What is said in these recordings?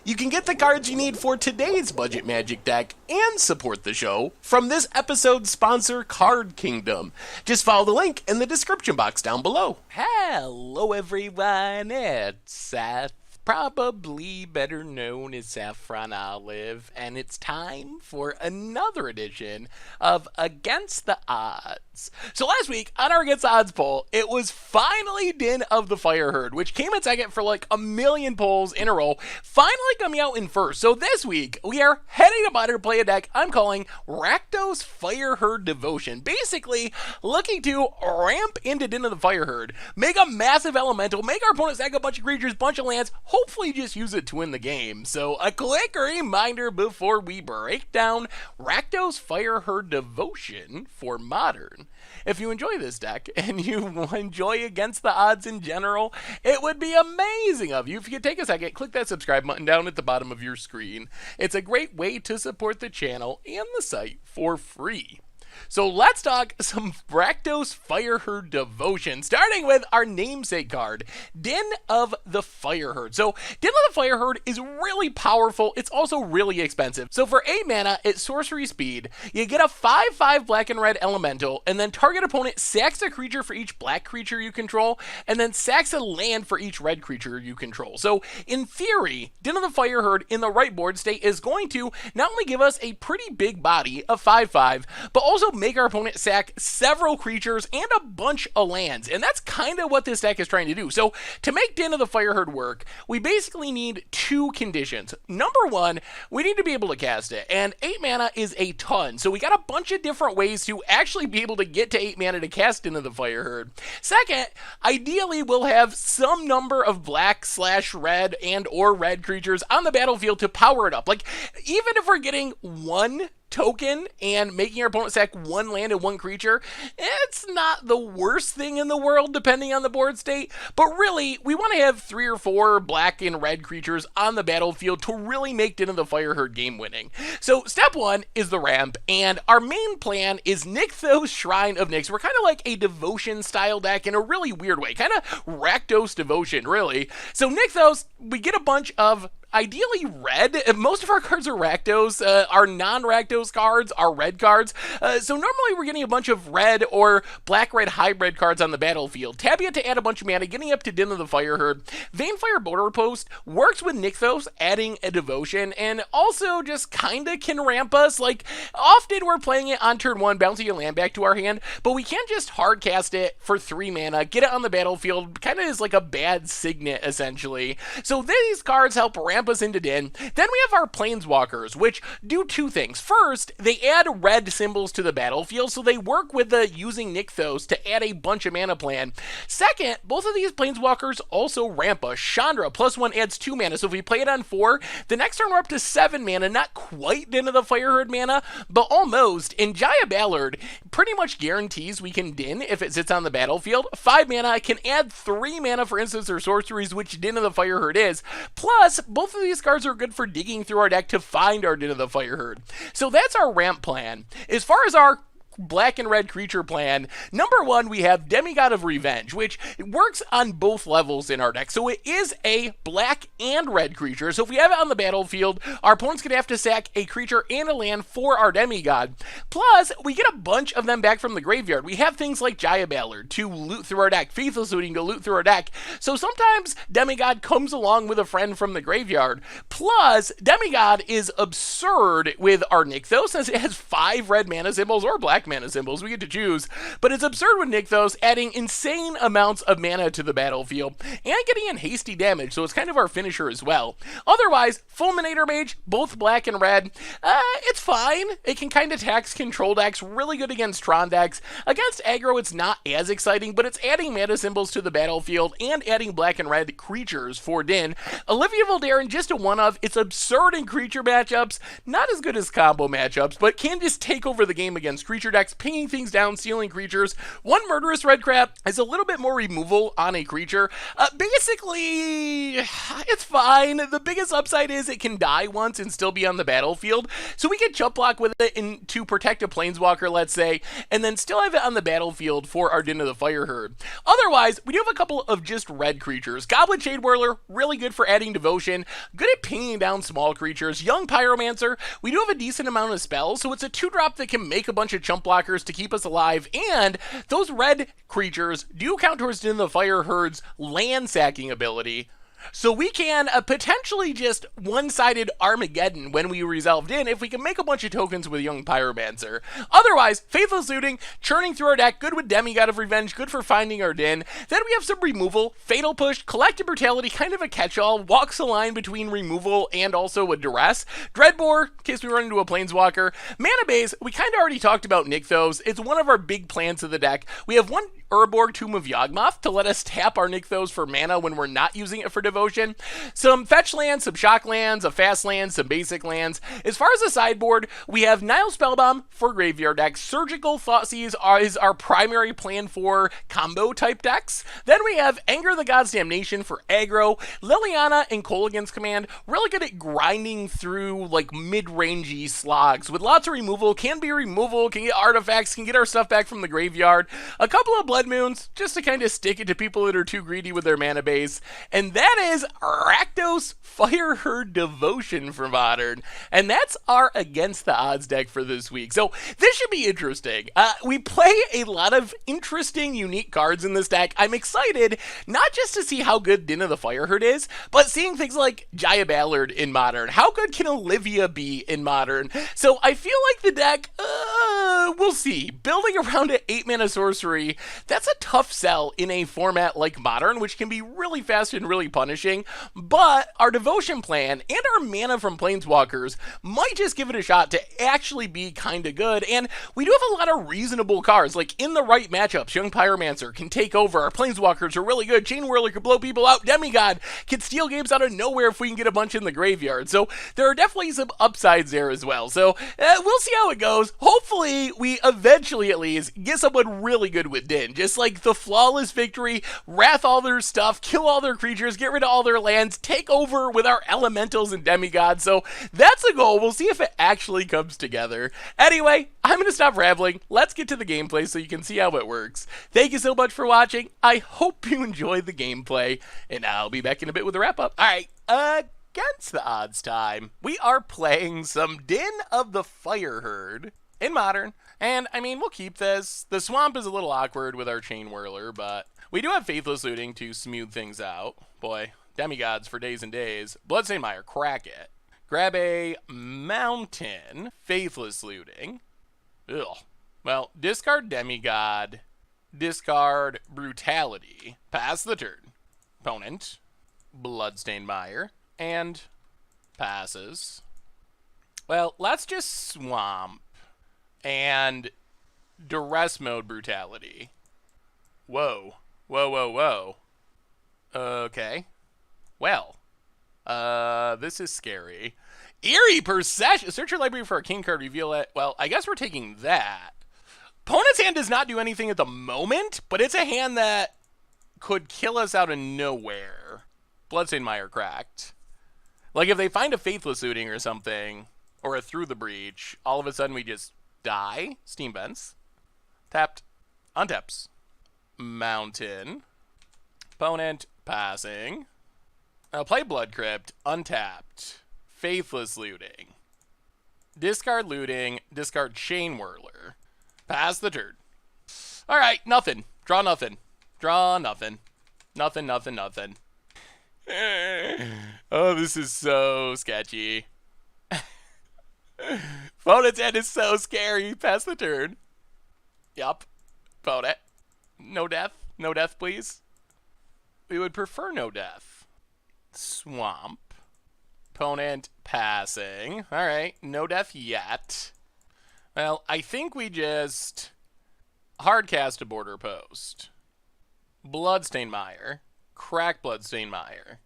You can get the cards you need for today's Budget Magic deck and support the show from this episode's sponsor, Card Kingdom. Just follow the link in the description box down below. Hello everyone, it's Seth, probably better known as Saffron Olive, and it's time for another edition of Against the Odds. So last week, on our Against the Odds poll, it was finally Den of the Fireherd, which came in second for like a million polls in a row, finally coming out in first. So this week, we are heading to Butter to play a deck I'm calling Rakdos Fireherd Devotion. Basically, looking to ramp into Den of the Fireherd, make a massive elemental, make our opponent sack a bunch of creatures, bunch of lands, hopefully just use it to win the game. So a quick reminder before we break down Rakdos Fireherd Devotion for Modern. If you enjoy this deck and you enjoy Against the Odds in general, it would be amazing of you if you could take a second, click that subscribe button down at the bottom of your screen. It's a great way to support the channel and the site for free. So let's talk some Rakdos Fireherd Devotion, starting with our namesake card, Den of the Fireherd. So Den of the Fireherd is really powerful. It's also really expensive. So for 8 mana at sorcery speed, you get a 5/5 black and red elemental, and then target opponent sacks a creature for each black creature you control, and then sacks a land for each red creature you control. So in theory, Den of the Fireherd in the right board state is going to not only give us a pretty big body of 5/5, but also make our opponent sack several creatures and a bunch of lands. And that's kind of what this deck is trying to do. So to make Den of the Fireherd work, we basically need two conditions. Number one, we need to be able to cast it. And 8 mana is a ton. So we got a bunch of different ways to actually be able to get to 8 mana to cast Den of the Fireherd. Second, ideally we'll have some number of black/red and or red creatures on the battlefield to power it up. Like, even if we're getting one token and making our opponent sack one land and one creature, it's not the worst thing in the world depending on the board state, but really we want to have 3 or 4 black and red creatures on the battlefield to really make Den of the Fireherd game winning. So step 1 is the ramp, and our main plan is Nykthos Shrine of Nyx. We're kind of like a devotion style deck in a really weird way, kind of Rakdos Devotion really. So Nykthos, we get a bunch of ideally red. Most of our cards are Rakdos. Our non-Rakdos cards are red cards. So normally we're getting a bunch of red or black-red hybrid cards on the battlefield. Tap it to add a bunch of mana, getting up to Den of the Fireherd. Vanefire Border Post works with Nykthos, adding a devotion, and also just kinda can ramp us. Like, often we're playing it on turn 1, bouncing a land back to our hand, but we can't just hard cast it for 3 mana, get it on the battlefield, kinda is like a bad signet, essentially. So these cards help ramp us into Den. Then we have our Planeswalkers, which do two things. First, they add red symbols to the battlefield, so they work with the using Nykthos to add a bunch of mana plan. Second, both of these Planeswalkers also ramp us. Chandra, +1 adds 2 mana, so if we play it on 4, the next turn we're up to 7 mana, not quite Den of the Fireherd mana, but almost. And Jaya Ballard pretty much guarantees we can Den if it sits on the battlefield. 5 mana, can add 3 mana for instants or sorceries, which Den of the Fireherd is. Plus, both of these cards are good for digging through our deck to find our Den of the Fireherd. So that's our ramp plan. As far as our black and red creature plan, number 1, we have Demigod of Revenge, which works on both levels in our deck. So it is a black and red creature. So if we have it on the battlefield, our opponent's gonna have to sack a creature and a land for our Demigod. Plus, we get a bunch of them back from the graveyard. We have things like Jaya Ballard to loot through our deck, Faithless Looting to loot through our deck. So sometimes Demigod comes along with a friend from the graveyard. Plus, Demigod is absurd with our Nykthos, since it has 5 red mana symbols or black mana symbols, we get to choose, but it's absurd with Nykthos, adding insane amounts of mana to the battlefield and getting in hasty damage, so it's kind of our finisher as well. Otherwise, Fulminator Mage, both black and red, it's fine. It can kind of tax control decks, really good against Tron decks. Against aggro, it's not as exciting, but it's adding mana symbols to the battlefield and adding black and red creatures for Den. Olivia Voldaren, just a one-of. It's absurd in creature matchups, not as good as combo matchups, but can just take over the game against creature decks. decks, pinging things down, stealing creatures. One Murderous Red Crab is a little bit more removal on a creature. Basically, it's fine. The biggest upside is it can die once and still be on the battlefield. So we can jump block with it to protect a Planeswalker, let's say, and then still have it on the battlefield for our Din of the Fireherd. Otherwise, we do have a couple of just red creatures. Goblin Shade Whirler, really good for adding devotion, good at pinging down small creatures. Young Pyromancer, we do have a decent amount of spells, so it's a 2-drop that can make a bunch of chump blockers to keep us alive, and those red creatures do count towards Din of the Fireherd's land sacking ability. So we can potentially just one-sided Armageddon when we resolved in if we can make a bunch of tokens with Young Pyromancer. Otherwise, Faithless Looting, churning through our deck, good with Demigod of Revenge, good for finding our Din. Then we have some removal, Fatal Push, Collective Brutality, kind of a catch-all, walks the line between removal and also a Duress. Dreadbore, in case we run into a Planeswalker. Mana Base, we kind of already talked about Nykthos. It's one of our big plans of the deck. We have one Urborg Tomb of Yawgmoth to let us tap our Nykthos for mana when we're not using it for devotion. Some fetch lands, some shock lands, a fast land, some basic lands. As far as the sideboard, we have Nile Spellbomb for graveyard decks. Surgical Thoughtseize is our primary plan for combo type decks. Then we have Anger the God's Damnation for aggro. Liliana and Kolaghan's Command, really good at grinding through like mid-rangey slogs with lots of removal, can get artifacts, can get our stuff back from the graveyard. A couple of Blood Moons, just to kind of stick it to people that are too greedy with their mana base. And that is Rakdos Fireherd Devotion for Modern. And that's our Against the Odds deck for this week. So this should be interesting. We play a lot of interesting, unique cards in this deck. I'm excited, not just to see how good Din of the Fireherd is, but seeing things like Jaya Ballard in Modern. How good can Olivia be in Modern? So I feel like the deck, we'll see. Building around an 8-mana sorcery, that's a tough sell in a format like Modern, which can be really fast and really punishing, but our devotion plan and our mana from Planeswalkers might just give it a shot to actually be kind of good, and we do have a lot of reasonable cards, like in the right matchups, Young Pyromancer can take over, our Planeswalkers are really good, Chain Whirler could blow people out, Demigod can steal games out of nowhere if we can get a bunch in the graveyard, so there are definitely some upsides there as well, so we'll see how it goes. Hopefully we eventually at least get someone really good with Din, just like the flawless victory, wrath all their stuff, kill all their creatures, get rid of all their lands, take over with our elementals and demigods. So that's the goal. We'll see if it actually comes together. Anyway, I'm going to stop rambling. Let's get to the gameplay so you can see how it works. Thank you so much for watching. I hope you enjoyed the gameplay, and I'll be back in a bit with a wrap up. All right, Against the Odds time. We are playing some Din of the Fireherd in Modern. And, I mean, we'll keep this. The swamp is a little awkward with our Chain Whirler, but we do have Faithless Looting to smooth things out. Boy, demigods for days and days. Bloodstained Mire, crack it. Grab a Mountain, Faithless Looting. Ugh. Well, discard Demigod, discard Brutality, pass the turn. Opponent, Bloodstained Mire, and passes. Well, let's just swamp and Duress Mode Brutality. Whoa. Whoa, whoa, whoa. Okay. Well. This is scary. Eerie Procession! Search your library for a king card, reveal it. Well, I guess we're taking that. Opponent's hand does not do anything at the moment, but it's a hand that could kill us out of nowhere. Bloodstained Mire cracked. Like, if they find a Faithless Looting or something, or a Through the Breach, all of a sudden we just die. Steam Vents. Tapped. Untaps. Mountain. Opponent passing. Play Blood Crypt. Untapped. Faithless Looting. Discard Looting. Discard Chain Whirler. Pass the turn. Alright, nothing. Draw nothing. Draw nothing. Nothing, nothing, nothing. Oh, this is so sketchy. Opponent's hand is so scary. Pass the turn. Yup. Opponent. No death. No death, please. We would prefer no death. Swamp. Opponent passing. Alright. No death yet. Well, I think we just hardcast a Border Post. Bloodstained Mire. Crack Bloodstained Mire.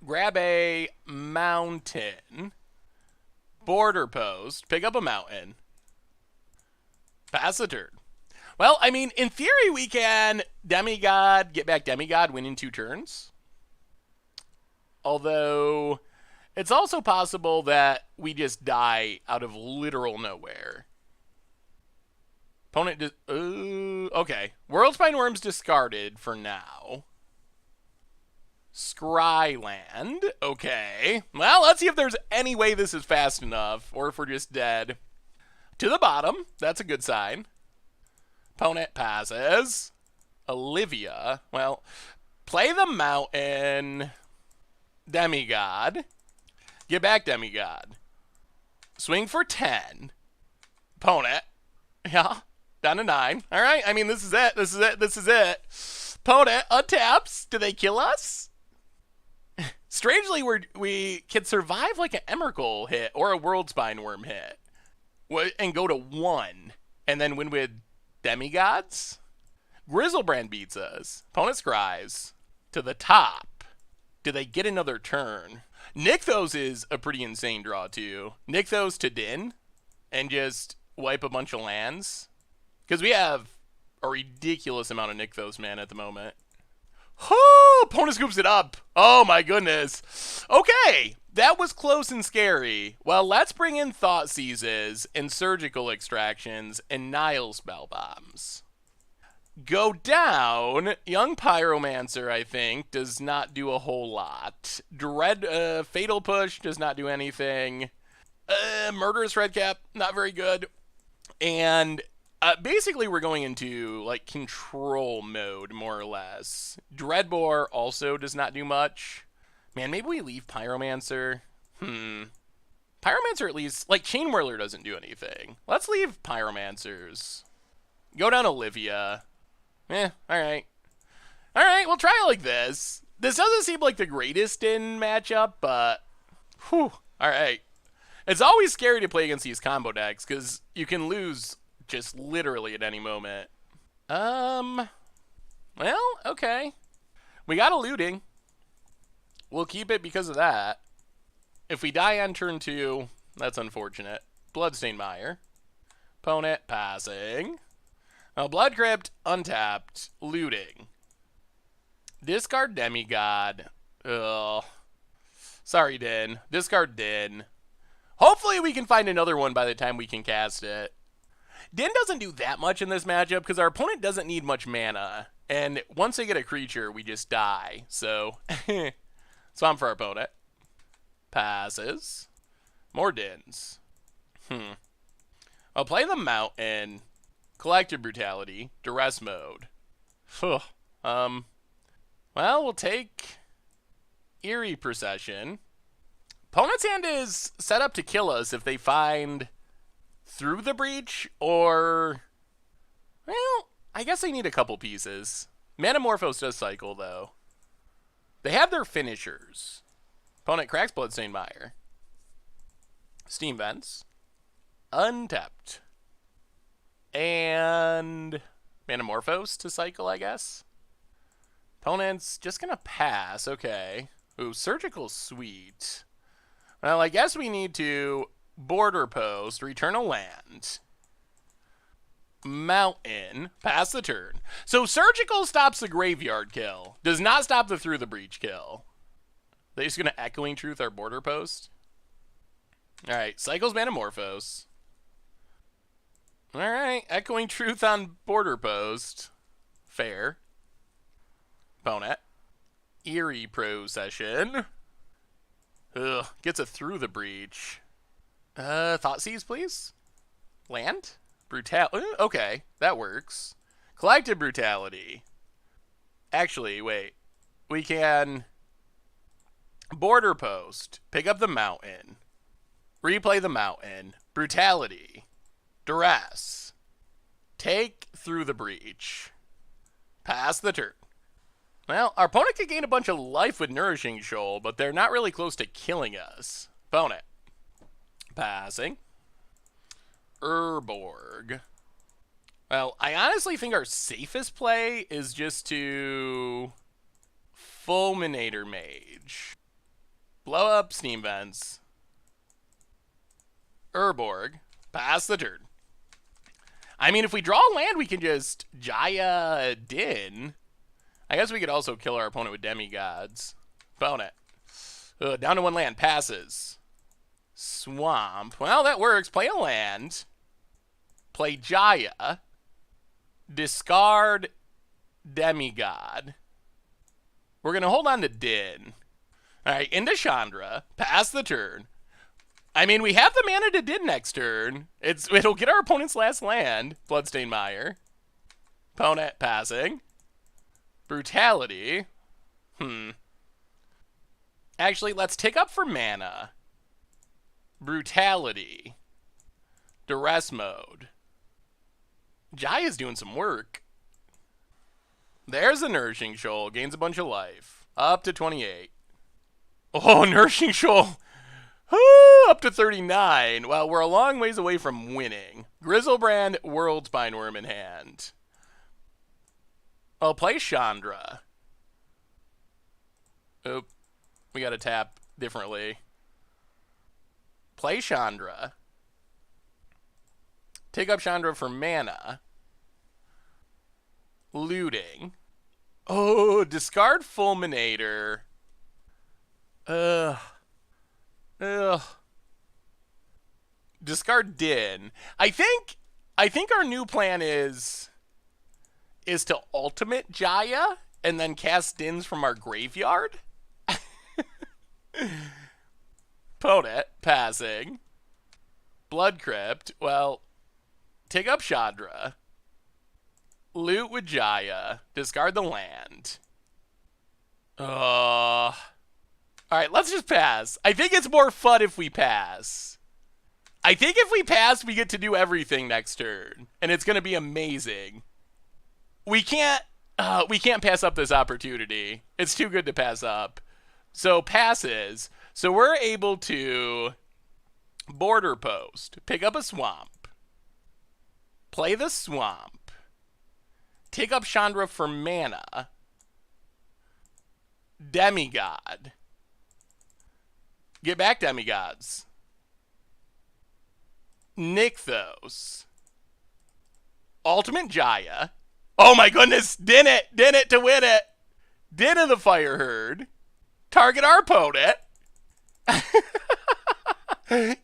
Grab a Mountain. Border Post. Pick up a Mountain. Pass the turn. Well, I mean, in theory, we can Demigod, get back Demigod, win in 2 turns. Although, it's also possible that we just die out of literal nowhere. Opponent just... okay. Worldspine Worm's discarded for now. Scryland. Okay. Well, let's see if there's any way this is fast enough, or if we're just dead. To the bottom. That's a good sign. Opponent passes. Olivia. Well, play the mountain. Demigod. Get back Demigod. Swing for 10. Opponent. Yeah. Down to 9. All right. I mean, this is it. This is it. This is it. Opponent untaps. Do they kill us? Strangely, we can survive like an Emrakul hit or a Worldspine Worm hit. And go to 1. And then win with Demigods? Grishoalbrand beats us. Opponent scries. To the top. Do they get another turn? Nykthos is a pretty insane draw, too. Nykthos to Din. And just wipe a bunch of lands. Because we have a ridiculous amount of Nykthos mana at the moment. Oh, opponent scoops it up. Oh my goodness. Okay, that was close and scary. Well, let's bring in Thought Seizes and Surgical Extractions and Nile Spell Bombs. Go down. Young Pyromancer, I think, does not do a whole lot. Fatal Push does not do anything. Murderous Redcap, not very good. And basically we're going into like control mode, more or less. Dreadbore also does not do much. Man, maybe we leave Pyromancer. Pyromancer at least, like Chain Whirler doesn't do anything. Let's leave Pyromancers. Go down Olivia. Alright. Alright, we'll try it like this. This doesn't seem like the greatest in matchup, but whew, alright. It's always scary to play against these combo decks, because you can lose just literally at any moment. Well, okay. We got a looting. We'll keep it because of that. If we die on turn 2, that's unfortunate. Bloodstained Mire. Opponent passing. Now, Blood Crypt, untapped, looting. Discard Demigod. Ugh. Sorry, Din. Discard Din. Hopefully we can find another one by the time we can cast it. Din doesn't do that much in this matchup because our opponent doesn't need much mana. And once they get a creature, we just die. So, swamp for our opponent. Passes. More Dins. I'll play the Mountain. Collective Brutality. Duress Mode. Well, we'll take Eerie Procession. Opponent's hand is set up to kill us if they find Through the Breach or... Well, I guess they need a couple pieces. Manamorphose does cycle, though. They have their finishers. Opponent cracks Bloodstained Mire. Steam Vents. Untapped. And Manamorphose to cycle, I guess. Opponent's just gonna pass. Okay. Ooh, Surgical Sweet. Well, I guess we need to Border Post, return a land. Mountain, pass the turn. So Surgical stops the graveyard kill. Does not stop the Through the Breach kill. They're just gonna Echoing Truth our Border Post. Alright, cycles Manamorphose. Alright, Echoing Truth on Border Post. Fair. Opponent. Eerie Procession. Ugh, gets a Through the Breach. Thoughtseize, please? Land? Okay, that works. Collective Brutality. Actually, wait. We can Border Post. Pick up the Mountain. Replay the Mountain. Brutality. Duress. Take Through the Breach. Pass the turn. Well, our opponent could gain a bunch of life with Nourishing Shoal, but they're not really close to killing us. Opponent. Passing. Urborg. Well, I honestly think our safest play is just to Fulminator Mage. Blow up Steam Vents. Urborg. Pass the turn. I mean, if we draw land, we can just Jaya Din. I guess we could also kill our opponent with demigods. Opponent. Down to 1 land. Passes. Swamp. Well, that works. Play a land. Play Jaya. Discard demigod. We're going to hold on to Din. All right, into Chandra. Pass the turn. I mean, we have the mana to Din next turn. It'll get our opponent's last land. Bloodstained Mire. Opponent passing. Brutality. Actually, let's take up for mana. Brutality. Duress mode. Jaya's doing some work. There's a Nourishing Shoal. Gains a bunch of life. Up to 28. Oh, Nourishing Shoal. Up to 39. Well, we're a long ways away from winning. Grishoalbrand, World Spineworm in hand. I'll play Chandra. Oop. We gotta tap differently. Play Chandra. Take up Chandra for mana. Looting. Oh, discard Fulminator. Discard Din. I think our new plan is to ultimate Jaya and then cast Dins from our graveyard. Opponent passing. Blood Crypt. Well, take up Chandra. Loot with Jaya. Discard the land. Alright, let's just pass. I think it's more fun if we pass. I think if we pass, we get to do everything next turn. And it's going to be amazing. We can't pass up this opportunity. It's too good to pass up. So passes. So we're able to border post. Pick up a swamp. Play the swamp. Take up Chandra for mana. Demigod. Get back demigods. Nykthos. Ultimate Jaya. Oh my goodness! Din it to win it! Din of the Fireherd. Target our opponent.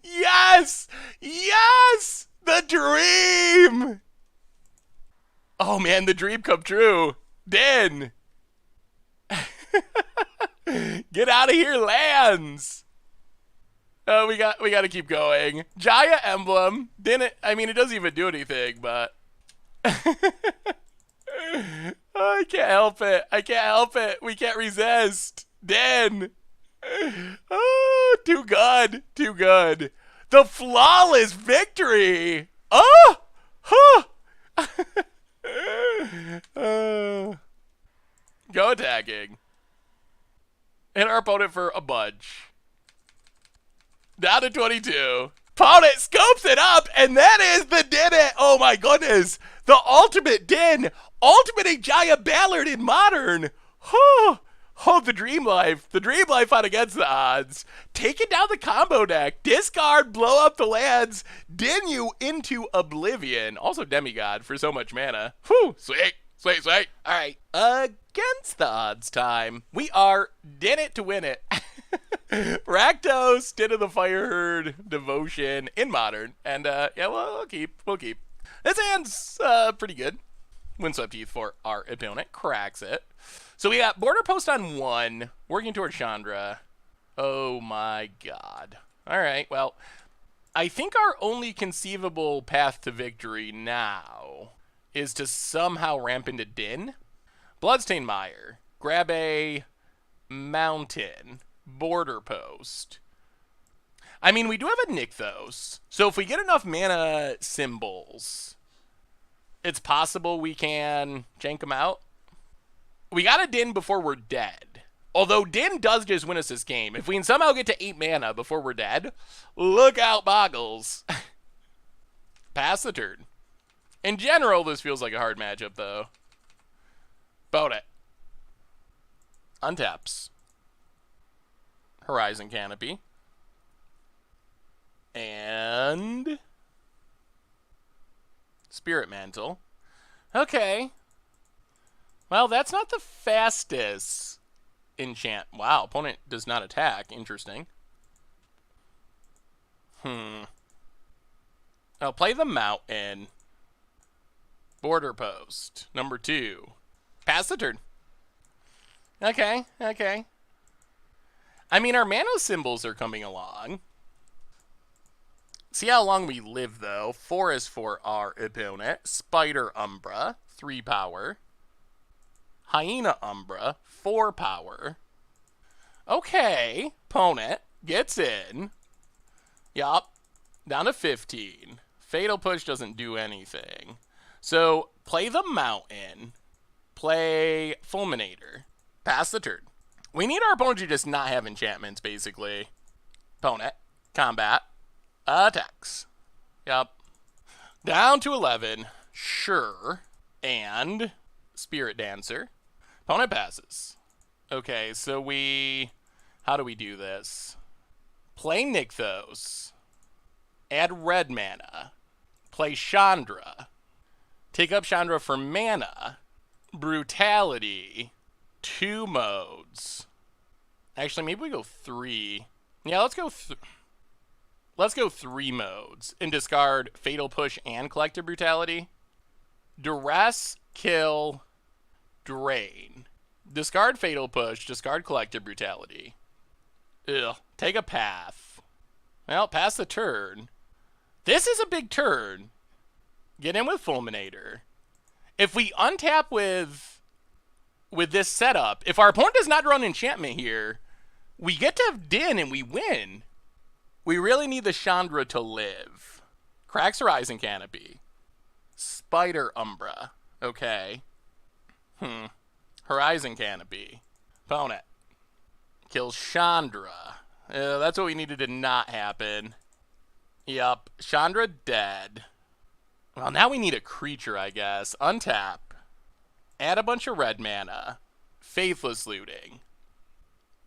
Yes! Yes! The dream! Oh man, the dream come true. Din! Get out of here, lands! Oh, we got to keep going. Jaya Emblem. Didn't. I mean, it doesn't even do anything, but I can't help it. I can't help it. We can't resist. Din. Oh, too good. Too good. The flawless victory. Oh, huh. Go attacking. Hit our opponent for a bunch. Down to 22. Opponent scoops it up, and that is the Din it. Oh my goodness. The ultimate Din. Ultimating Jaya Ballard in Modern. Oh, the dream life. The dream life on Against the Odds. Taking down the combo deck. Discard, blow up the lands. Din you into oblivion. Also Demigod for so much mana. Whew, sweet. Sweet, sweet. All right. Against the Odds time. We are Din it to win it. Rakdos, Din of the Fireherd, Devotion in Modern. And, yeah, we'll keep. This hand's, pretty good. Windswept Teeth for our opponent. Cracks it. So we got Border Post on 1, working towards Chandra. Oh my god. Alright, well, I think our only conceivable path to victory now is to somehow ramp into Din. Bloodstained Mire. Grab a mountain. Border Post. I mean, we do have a Nykthos. So if we get enough mana symbols, it's possible we can jank them out. We got a Din before we're dead. Although Din does just win us this game. If we can somehow get to 8 mana before we're dead, look out, Bogles. Pass the turn. In general, this feels like a hard matchup, though. Boat it. Untaps. Horizon Canopy. And Spirit Mantle. Okay. Well, that's not the fastest enchant. Wow, opponent does not attack. Interesting. I'll play the Mountain. Border Post. Number 2. Pass the turn. Okay. I mean, our mana symbols are coming along. See how long we live, though. 4 is for our opponent. Spider Umbra, 3 power. Hyena Umbra, 4 power. Okay, opponent gets in. Yup, down to 15. Fatal Push doesn't do anything. So, play the Mountain. Play Fulminator. Pass the turn. We need our opponent to just not have enchantments, basically. Opponent. Combat. Attacks. Yup. Down to 11. Sure. And Spirit Dancer. Opponent passes. Okay, so how do we do this? Play Nykthos. Add red mana. Play Chandra. Take up Chandra for mana. Brutality. 2 modes. Actually, maybe we go 3. Yeah, let's go 3 modes. And discard Fatal Push and Collective Brutality. Duress, Kill, Drain. Discard Fatal Push, discard Collective Brutality. Ugh. Take a path. Well, pass the turn. This is a big turn. Get in with Fulminator. If we untap with this setup, if our opponent does not run enchantment here, we get to have Din and we win. We really need the Chandra to live. Cracks Horizon Canopy. Spider Umbra. Okay. Horizon Canopy. Opponent. Kills Chandra. That's what we needed to not happen. Yup. Chandra dead. Well, now we need a creature, I guess. Untap. Add a bunch of red mana. Faithless Looting.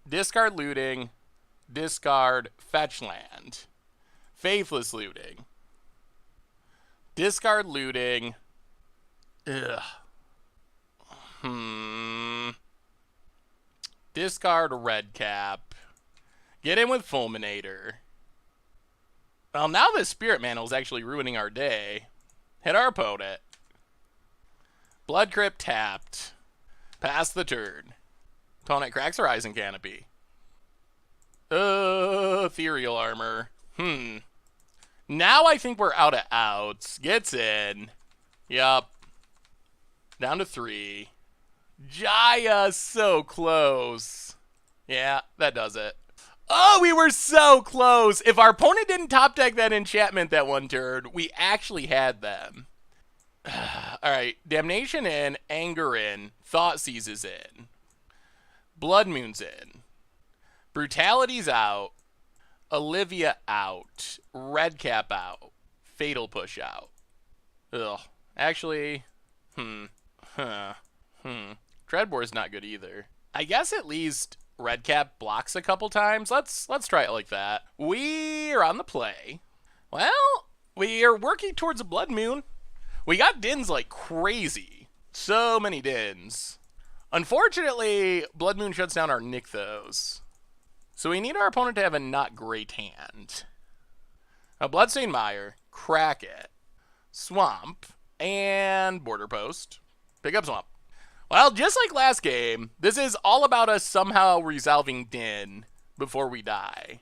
Discard Looting. Discard Fetch Land. Faithless Looting. Discard Looting. Ugh. Discard Red Cap. Get in with Fulminator. Well, now this Spirit Mantle is actually ruining our day. Hit our opponent. Blood Crypt tapped. Pass the turn. Opponent cracks Horizon Canopy. Ethereal Armor. Now I think we're out of outs. Gets in. Yup. Down to 3. Jaya, so close. Yeah, that does it. Oh, we were so close. If our opponent didn't top deck that enchantment that one turn, we actually had them. Alright, Damnation in, Anger in, Thoughtseize is in. Blood Moon's in. Brutality's out. Olivia out. Redcap out. Fatal Push out. Ugh. Actually, Dreadbore's not good either. I guess at least Redcap blocks a couple times. Let's try it like that. We're on the play. Well, we are working towards a Blood Moon. We got Dins like crazy. So many Dins. Unfortunately, Blood Moon shuts down our Nykthos. So we need our opponent to have a not great hand. A Bloodstained Mire, crack it. Swamp, and Border Post. Pick up Swamp. Well, just like last game, this is all about us somehow resolving Din before we die.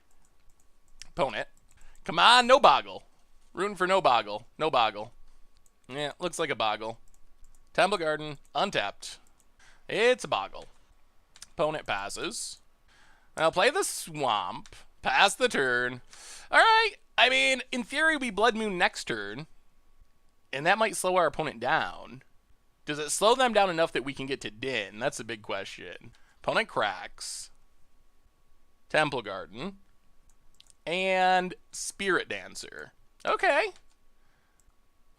Opponent. Come on, no Boggle. Rooting for no Boggle. No Boggle. Yeah, looks like a Boggle. Temple Garden, untapped. It's a Boggle. Opponent passes. I'll play the Swamp. Pass the turn. Alright, I mean, in theory, we Blood Moon next turn. And that might slow our opponent down. Does it slow them down enough that we can get to Din? That's a big question. Opponent cracks. Temple Garden. And Spirit Dancer. Okay.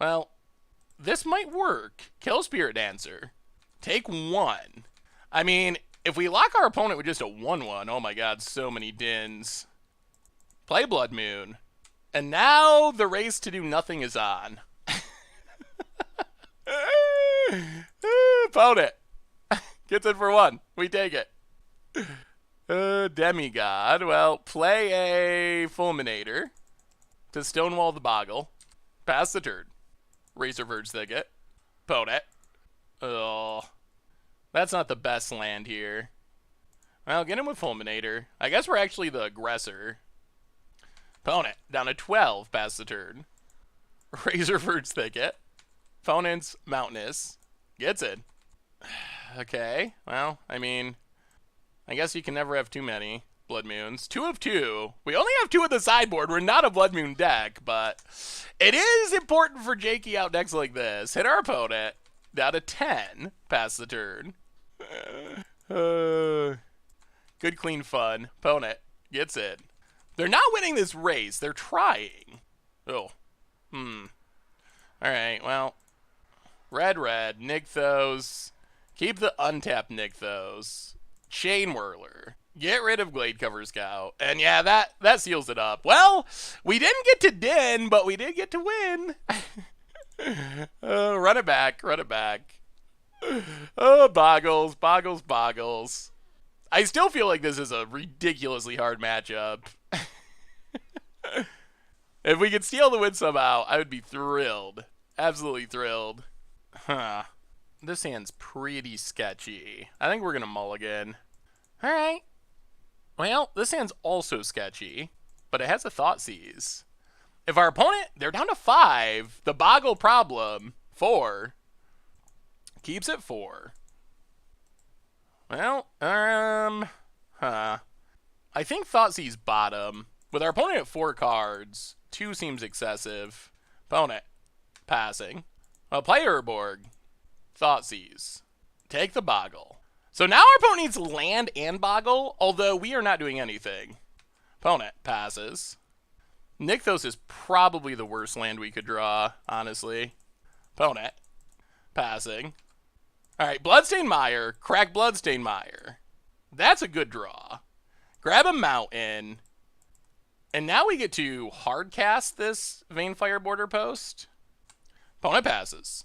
Well, this might work. Kill Spirit Dancer. Take 1. I mean, if we lock our opponent with just a 1/1, oh my god, so many Dins. Play Blood Moon. And now the race to do nothing is on. Opponent gets it for 1. We take it. Demigod. Well, play a Fulminator to stonewall the Boggle. Pass the turn. Razorverge Thicket. Opponent. Oh. That's not the best land here. Well, get him with Fulminator. I guess we're actually the aggressor. Opponent. Down to 12. Pass the turn. Razorverge Thicket. Opponent's Mountainous. Gets it. Okay. Well, I mean, I guess you can never have too many Blood Moons. 2 of 2. We only have 2 in the sideboard. We're not a Blood Moon deck, but it is important for Jakey out decks like this. Hit our opponent. Down to 10. Pass the turn. Good, clean fun. Opponent gets it. They're not winning this race. They're trying. Oh. Alright, well. Red, Nykthos. Keep the untapped Nykthos. Chain Whirler. Get rid of Glade Cover Scout. And yeah, that seals it up. Well, we didn't get to din, but we did get to win. Run it back. Oh, Bogles. I still feel like this is a ridiculously hard matchup. If we could steal the win somehow, I would be thrilled. Absolutely thrilled. Huh. This hand's pretty sketchy. I think we're going to mulligan. Alright. Well, this hand's also sketchy, but it has a Thoughtseize. If our opponent, they're down to 5, the Boggle problem, 4, keeps it 4. Well, I think Thoughtseize bottom. With our opponent at 4 cards, 2 seems excessive. Opponent, passing. Well, play Urborg. Thoughtseize. Take the Boggle. So now our opponent needs land and Boggle, although we are not doing anything. Opponent passes. Nykthos is probably the worst land we could draw, honestly. Opponent passing. Alright, Bloodstained Mire. Crack Bloodstained Mire. That's a good draw. Grab a Mountain. And now we get to hardcast this Vanefire Border Post. Opponent passes.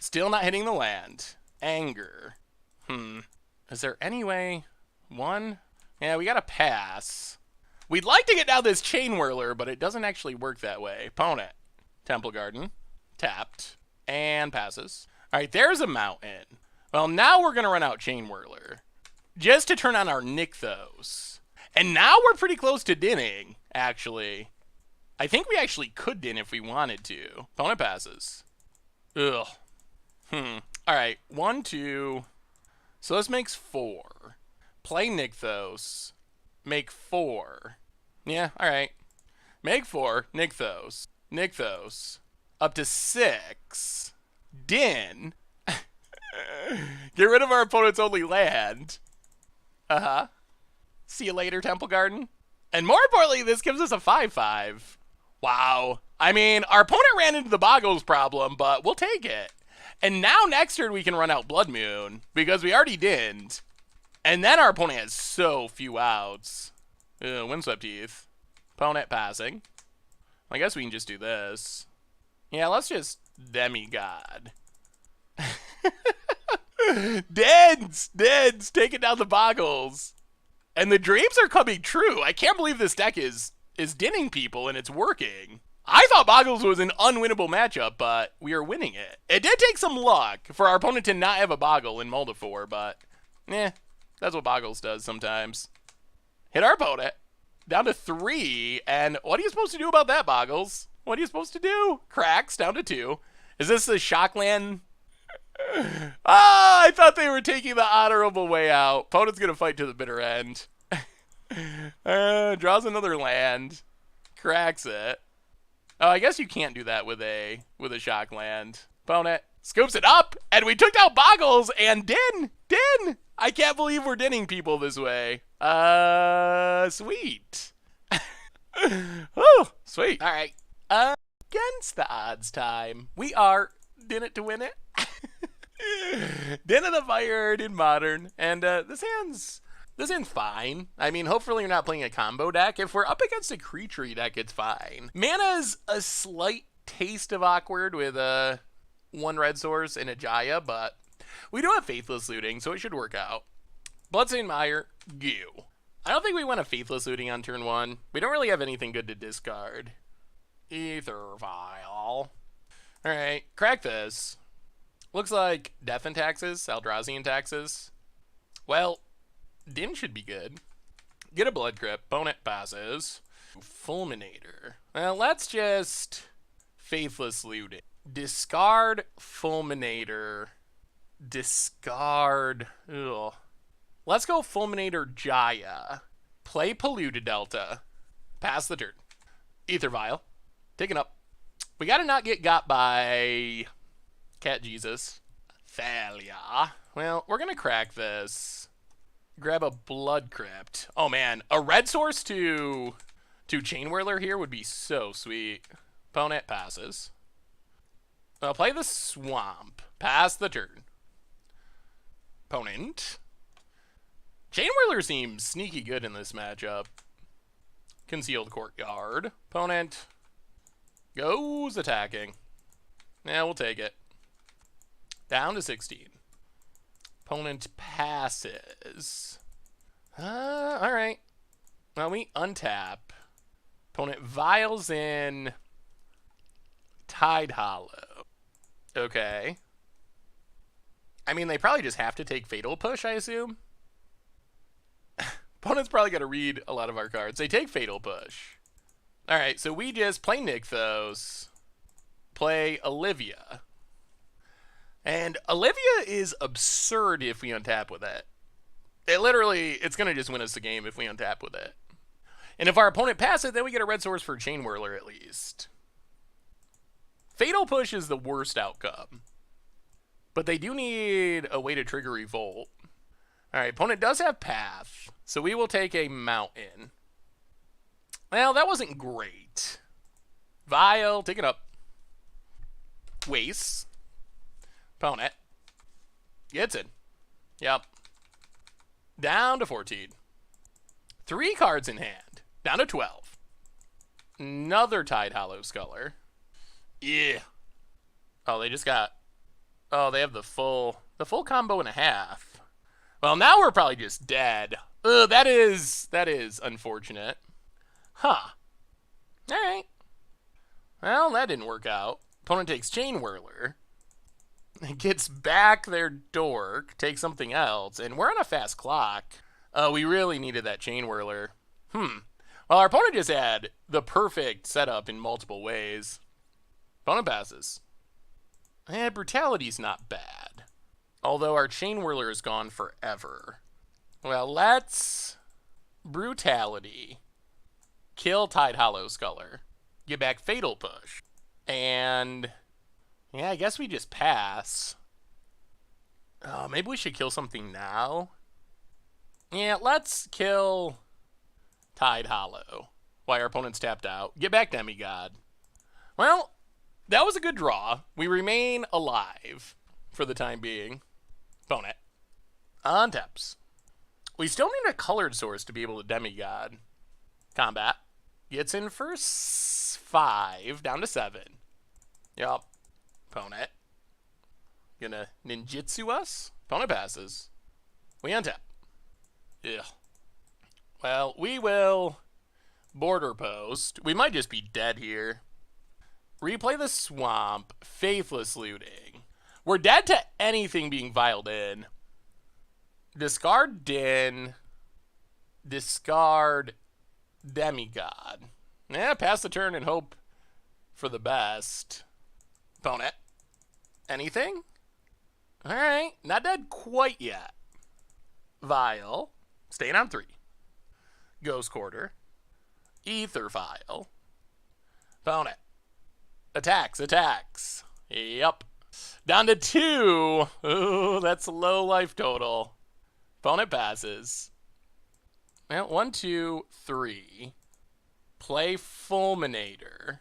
Still not hitting the land. Anger. Is there any way? 1? Yeah, we gotta pass. We'd like to get down this Chain Whirler, but it doesn't actually work that way. Opponent. Temple Garden. Tapped. And passes. Alright, there's a Mountain. Well, now we're gonna run out Chain Whirler. Just to turn on our Nykthos. And now we're pretty close to dinning, actually. I think we actually could din if we wanted to. Opponent passes. Ugh. Alright, 1, 2. So this makes 4. Play Nykthos. Make 4. Yeah, alright. Make 4. Nykthos. Up to 6. Din. Get rid of our opponent's only land. See you later, Temple Garden. And more importantly, this gives us a 5/5. Wow. I mean, our opponent ran into the Boggles problem, but we'll take it. And now next turn we can run out Blood Moon, because we already didn't. And then our opponent has so few outs. Windswept Heath. Opponent passing. I guess we can just do this. Yeah, let's just Demigod. Deads! Taking down the Boggles. And the dreams are coming true. I can't believe this deck is dinning people and it's working. I thought Boggles was an unwinnable matchup, but we are winning it. It did take some luck for our opponent to not have a Boggle in Moldifor, but that's what Boggles does sometimes. Hit our opponent. Down to 3, and what are you supposed to do about that, Boggles? What are you supposed to do? Cracks, down to 2. Is this the Shockland? I thought they were taking the honorable way out. Opponent's going to fight to the bitter end. Draws another land. Cracks it. Oh, I guess you can't do that with a Shockland. Opponent scoops it up, and we took out Boggles, and din! I can't believe we're dinning people this way. Sweet. Oh, sweet. All right. Against the odds time. We are din it to win it. Den of the Fireherd in Modern, and this hand's fine. I mean, hopefully you're not playing a combo deck. If we're up against a creature deck, it's fine. Mana's a slight taste of awkward with one red source and a Jaya, but we do have Faithless Looting, so it should work out. Bloodstained Mire, Goo. I don't think we want a Faithless Looting on turn 1. We don't really have anything good to discard. Ether Vial. Alright, crack this. Looks like Death and Taxes, Eldrazi and Taxes. Well, Din should be good. Get a Blood Crypt, opponent passes. Fulminator. Well, let's just Faithless Looting. Discard Fulminator. Discard. Ugh. Let's go Fulminator Jaya. Play Polluted Delta. Pass the turn. Ether Vial. Taken up. We gotta not get got by Cat Jesus. Thalia. Well, we're gonna crack this. Grab a Blood Crypt. Oh man, a red source to Chain Whirler here would be so sweet. Opponent passes. I'll play the Swamp. Pass the turn. Opponent. Chain Whirler seems sneaky good in this matchup. Concealed Courtyard. Opponent goes attacking. Yeah, we'll take it. Down to 16. Opponent passes. Alright. Well, we untap. Opponent vials in Tide Hollow. Okay. I mean, they probably just have to take Fatal Push, I assume. Opponent's probably got to read a lot of our cards. They take Fatal Push. Alright, so we just play Nykthos. Play Olivia. And Olivia is absurd if we untap with it. It's going to just win us the game if we untap with it. And if our opponent passes it, then we get a red source for Chain Whirler at least. Fatal Push is the worst outcome. But they do need a way to trigger Revolt. Alright, opponent does have Path. So we will take a Mountain. Well, that wasn't great. Vial, take it up. Waste. Opponent gets it. Yep. Down to 14. 3 cards in hand. Down to 12. Another Tide Hollow Sculler. Yeah. Oh, they just got... Oh, they have the full combo and a half. Well, now we're probably just dead. Ugh, that is unfortunate. Huh. Alright. Well, that didn't work out. Opponent takes Chain Whirler. Gets back their Dork, takes something else, and we're on a fast clock. We really needed that Chain Whirler. Well, our opponent just had the perfect setup in multiple ways. Opponent passes. And Brutality's not bad. Although our Chain Whirler is gone forever. Well, let's Brutality. Kill Tide Hollow Sculler. Get back Fatal Push. And... yeah, I guess we just pass. Maybe we should kill something now. Yeah, let's kill Tide Hollow while our opponent's tapped out. Get back Demigod. Well, that was a good draw. We remain alive for the time being. Opponent untaps. We still need a colored source to be able to Demigod. Combat. Gets in for 5, down to 7. Yup. Opponent. Gonna ninjutsu us? Opponent passes. We untap. Ugh. Well, we will Border Post. We might just be dead here. Replay the Swamp. Faithless Looting. We're dead to anything being vialed in. Discard Din. Discard Demigod. Yeah, pass the turn and hope for the best. Opponent. Anything? Alright, not dead quite yet. Vial. Staying on 3. Ghost Quarter. Ether Vial. Opponent. Attacks. Yep. Down to 2. Ooh, that's a low life total. Opponent passes. Well, 1, 2, 3. Play Fulminator.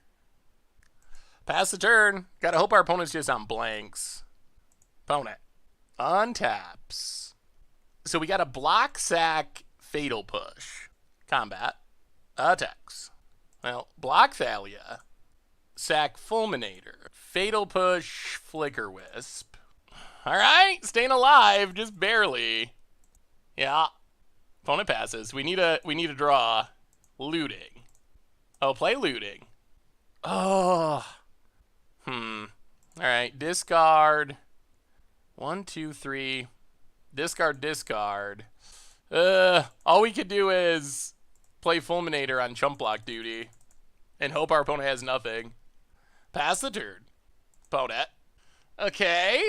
Pass the turn. Gotta hope our opponent's just on blanks. Opponent. Untaps. So we got a block sack Fatal Push. Combat. Attacks. Well, block Thalia. Sack Fulminator. Fatal Push, Flicker Wisp. Alright, staying alive, just barely. Yeah. Opponent passes. We need a draw. Looting. Oh, play looting. Oh. Alright, discard. 1, 2, 3. Discard, discard. All we could do is play Fulminator on chump block duty and hope our opponent has nothing. Pass the turn. Opponent. Okay.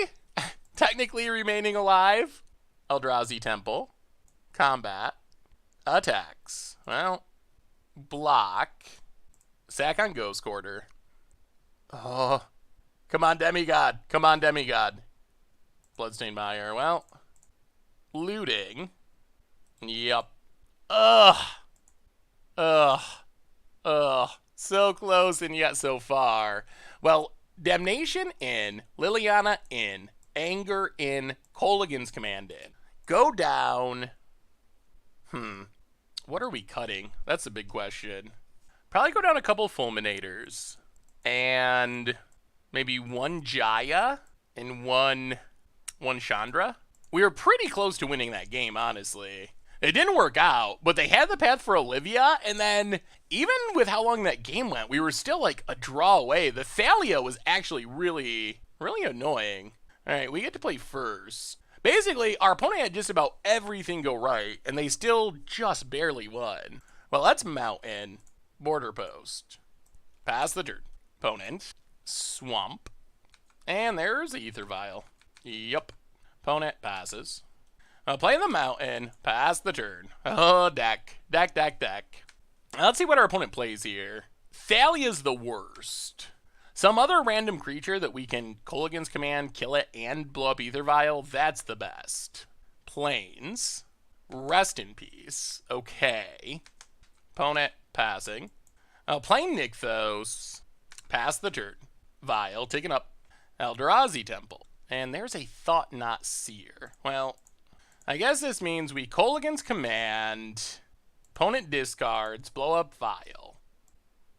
Technically remaining alive. Eldrazi Temple. Combat. Attacks. Well, block. Sack on Ghost Quarter. Oh. Come on, Demigod. Come on, Demigod. Bloodstained Mire. Well, looting. Yup. Ugh. So close and yet so far. Well, Damnation in, Liliana in, Anger in, Kolaghan's Command in. Go down. What are we cutting? That's a big question. Probably go down a couple Fulminators. And maybe one Jaya and one Chandra. We were pretty close to winning that game, honestly. It didn't work out, but they had the path for Olivia, and then even with how long that game went, we were still like a draw away. The Thalia was actually really, really annoying. All right, we get to play first. Basically, our opponent had just about everything go right, and they still just barely won. Well, that's Mountain. Border Post. Pass the turn. Opponent. Swamp. And there's the Ether Vial. Yup. Opponent passes. Play the Mountain. Pass the turn. Oh, deck. Deck. Let's see what our opponent plays here. Thalia's the worst. Some other random creature that we can Kolaghan's Command, kill it, and blow up Ether Vial, that's the best. Plains. Rest in peace. Okay. Opponent passing. Playing Nykthos. Pass the turn. Vial taken up. Eldrazi Temple. And there's a Thought Knot Seer. Well, I guess this means we Kolaghan's Command. Opponent discards. Blow up Vial.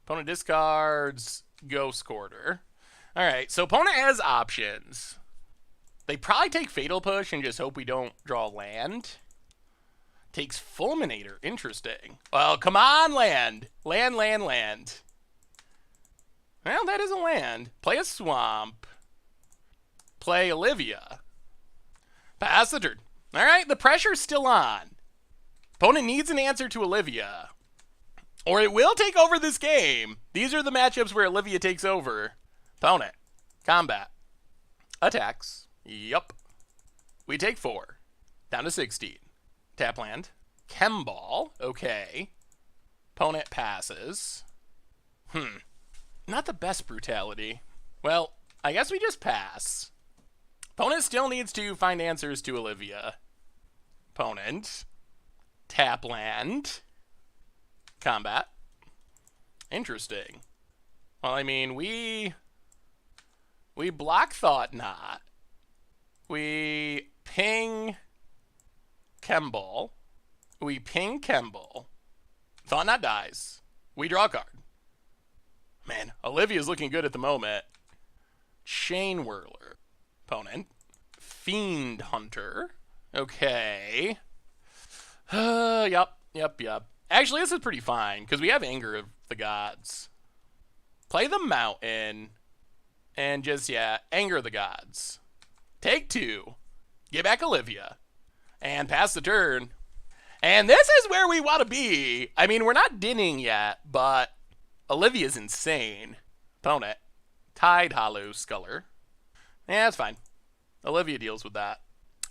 Opponent discards. Ghost Quarter. Alright, so opponent has options. They probably take Fatal Push and just hope we don't draw land. Takes Fulminator. Interesting. Well, come on, land. Land. Well, that is a land. Play a Swamp. Play Olivia. Pass the turn. Alright, the pressure's still on. Opponent needs an answer to Olivia. Or it will take over this game. These are the matchups where Olivia takes over. Opponent. Combat. Attacks. Yup. We take 4. Down to 16. Tap land. Chemball. Okay. Opponent passes. Not the best brutality. Well, I guess we just pass. Opponent still needs to find answers to Olivia. Opponent. Tap land. Combat. Interesting. Well, I mean, we block Thought Knot. We ping Chemball. We ping Chemball. Thought Knot dies. We draw a card. Man, Olivia's looking good at the moment. Chain Whirler. Opponent. Fiend Hunter. Okay. Yup. Actually, this is pretty fine, because we have Anger of the Gods. Play the Mountain, and just, Anger of the Gods. Take 2. Get back Olivia. And pass the turn. And this is where we want to be. I mean, we're not dinning yet, but Olivia's insane. Opponent. Tide Hollow Sculler. Yeah, that's fine. Olivia deals with that.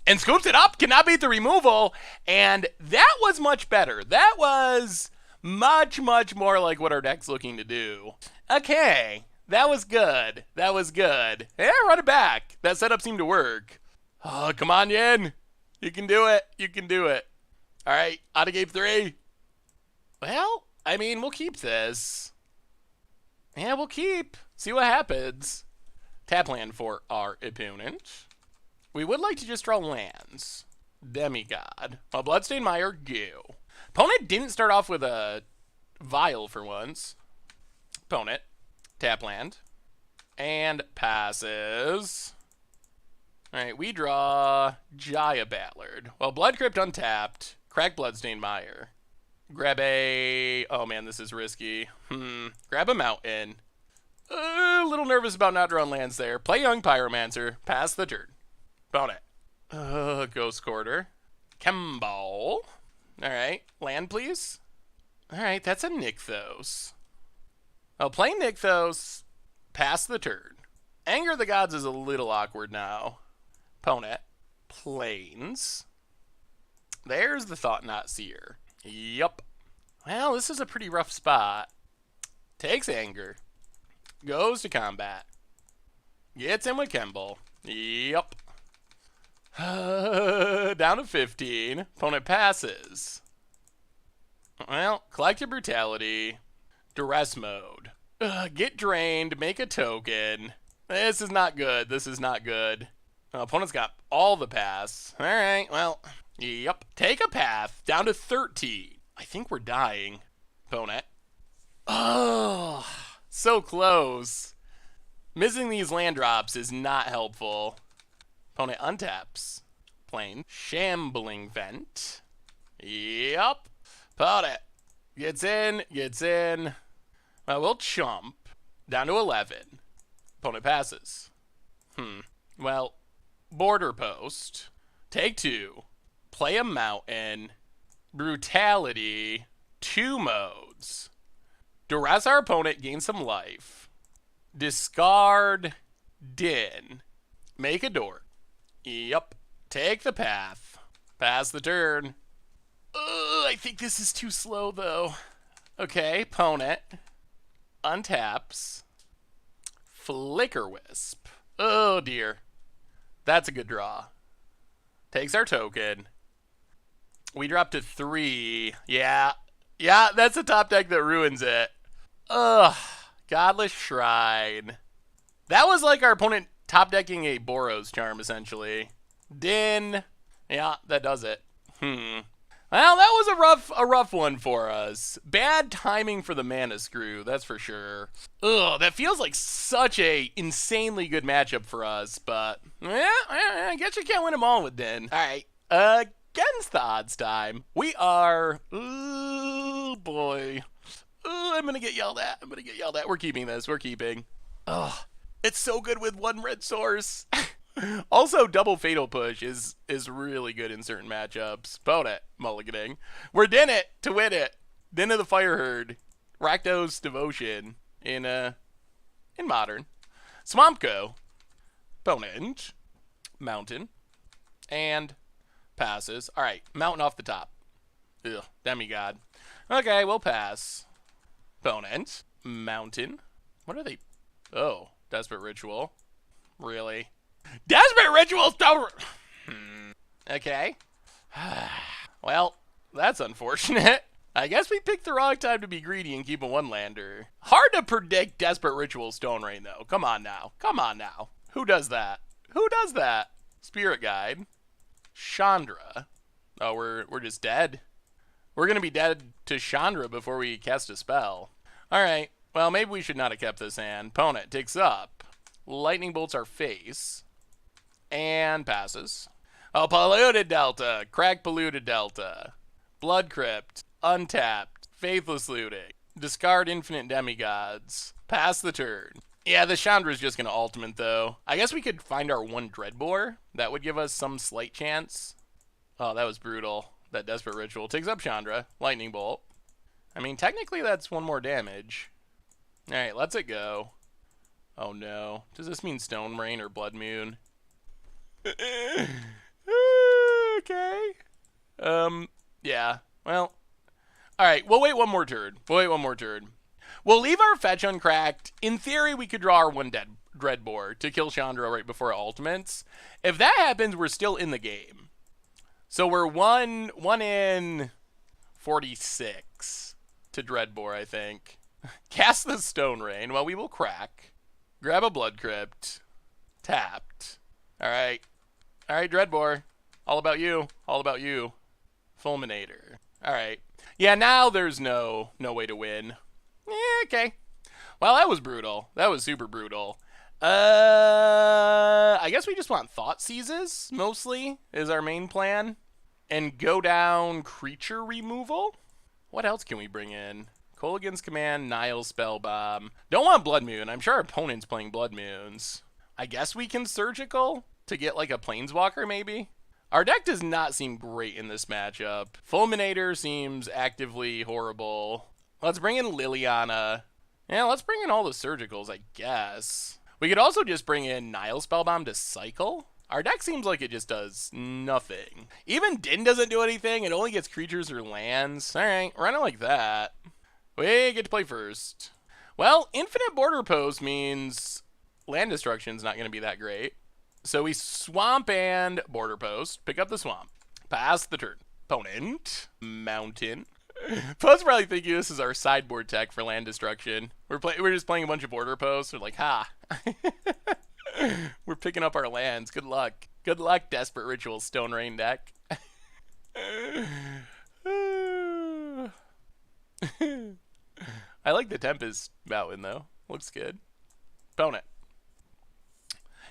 And scoops it up, cannot beat the removal, and that was much better. That was much more like what our deck's looking to do. Okay, that was good. Yeah, run it back. That setup seemed to work. Oh, come on, Yin. You can do it. All right, out of game 3. Well, I mean, we'll keep this. Yeah, we'll keep. See what happens. Tap land for our opponent. We would like to just draw lands. Demigod. A Bloodstained Mire, go. Opponent didn't start off with a Vial for once. Opponent. Tap land. And passes. Alright, we draw Jaya Ballard. Well, Blood Crypt untapped. Crack Bloodstained Mire. Grab a... Oh man, this is risky. Grab a Mountain. A little nervous about not drawing lands there. Play Young Pyromancer. Pass the turn. Bone it. Ghost Quarter. Kemball. Alright, land please. Alright, that's a Nykthos. I'll play Nykthos. Pass the turn. Anger of the Gods is a little awkward now. Opponent. Plains. There's the Thought-Knot Seer. Yup. Well, this is a pretty rough spot. Takes Anger. Goes to combat. Gets in with Kemball. Yup. Down to 15. Opponent passes. Well, Collective Brutality. Duress Mode. Get drained. Make a token. This is not good. This is not good. Opponent's got all the pass. Alright, well, yep. Take a path. Down to 13. I think we're dying. Opponent. Oh, so close. Missing these land drops is not helpful. Opponent untaps. Plane. Shambling Vent. Yep. Opponent. Gets in. Gets in. Well, we'll chump. Down to 11. Opponent passes. Well, Border Post. Take 2. Play a Mountain. Brutality. 2 modes. Duress our opponent. Gain some life. Discard. Din. Make a door. Yep. Take the path. Pass the turn. I think this is too slow, though. Okay, opponent. Untaps. Flicker Wisp. Oh, dear. That's a good draw. Takes our token. We drop to 3. Yeah. Yeah, that's a top deck that ruins it. Ugh. Godless Shrine. That was like our opponent top decking a Boros Charm, essentially. Din. Yeah, that does it. Well, that was a rough one for us. Bad timing for the Mana Screw, that's for sure. Ugh, that feels like such a insanely good matchup for us, but yeah, I guess you can't win them all with Din. All right, against the odds time, we are. Oh boy, I'm gonna get yelled at. I'm gonna get yelled at. We're keeping this. We're keeping. Ugh, it's so good with one red source. Also, double Fatal Push is really good in certain matchups. Opponent, mulliganing. We're din it to win it. Din of the Fireherd. Rakdos Devotion in Modern. Swampco. Opponent. Mountain. And passes. Alright, Mountain off the top. Ugh, Demigod. Okay, we'll pass. Opponent. Mountain. What are they? Oh, Desperate Ritual. Really? Desperate Rituals don't... Okay. Well, that's unfortunate. I guess we picked the wrong time to be greedy and keep a one-lander. Hard to predict Desperate Ritual Stone Rain, though. Come on now. Come on now. Who does that? Who does that? Spirit Guide. Chandra. Oh, we're just dead. We're going to be dead to Chandra before we cast a spell. All right. Well, maybe we should not have kept this hand. Opponent takes up. Lightning bolts our face. And passes. Oh, Polluted Delta. Crack Polluted Delta. Blood Crypt. Untapped. Faithless Looting. Discard Infinite Demigods. Pass the turn. Yeah, the Chandra's just going to ultimate, though. I guess we could find our one Dreadbore. That would give us some slight chance. Oh, that was brutal. That Desperate Ritual takes up Chandra. Lightning Bolt. I mean, technically that's one more damage. Alright, let's it go. Oh, no. Does this mean Stone Rain or Blood Moon? Okay. Yeah. Well. Alright, we'll wait one more turn. We'll leave our fetch uncracked. In theory, we could draw our one Dreadbore to kill Chandra right before ultimates. If that happens, we're still in the game. So we're one in 46 to Dreadbore, I think. Cast the Stone Rain. Well, we will crack. Grab a Blood Crypt. Tapped. Alright. Alright, Dreadbore. All about you. All about you. Fulminator. Alright. Yeah, now there's no way to win. Okay. Well, that was brutal. That was super brutal. I guess we just want Thought Seizes, mostly, is our main plan. And go down creature removal. What else can we bring in? Kolaghan's Command, Nile Spellbomb. Don't want Blood Moon. I'm sure our opponent's playing Blood Moons. I guess we can Surgical to get like a Planeswalker, maybe? Our deck does not seem great in this matchup. Fulminator seems actively horrible. Let's bring in Liliana. Yeah, let's bring in all the Surgicals, I guess. We could also just bring in Nile Spellbomb to cycle. Our deck seems like it just does nothing. Even Din doesn't do anything. It only gets creatures or lands. All right, run it like that. We get to play first. Well, Infinite Border Post means land destruction's not going to be that great. So we Swamp and Border Post. Pick up the Swamp. Pass the turn. Opponent. Mountain. Plus probably thinking this is our sideboard tech for land destruction. We're just playing a bunch of Border Posts. We're like, ha. We're picking up our lands. Good luck. Good luck, Desperate Ritual Stone Rain deck. I like the Tempest Mountain, though. Looks good. Opponent.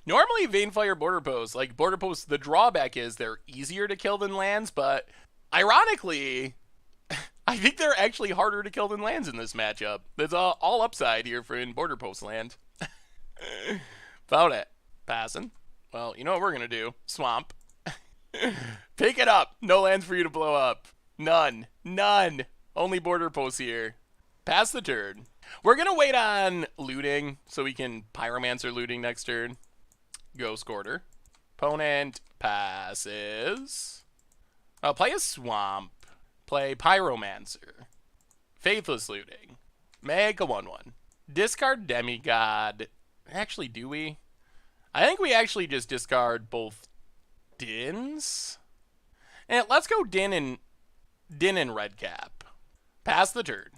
Normally, Vanefire Border Posts, like Border Posts, the drawback is they're easier to kill than lands, but ironically, I think they're actually harder to kill than lands in this matchup. There's all upside here for in Border Post land. Found it. Passing. Well, you know what we're going to do. Swamp. Pick it up. No lands for you to blow up. None. None. Only Border Posts here. Pass the turn. We're going to wait on looting so we can Pyromancer looting next turn. Ghost Quarter. Opponent passes. Play a Swamp. Play Pyromancer. Faithless looting. Make a 1/1. Discard Demigod. Actually, do we? I think we actually just discard both Dins. And let's go Din and Redcap. Pass the turn.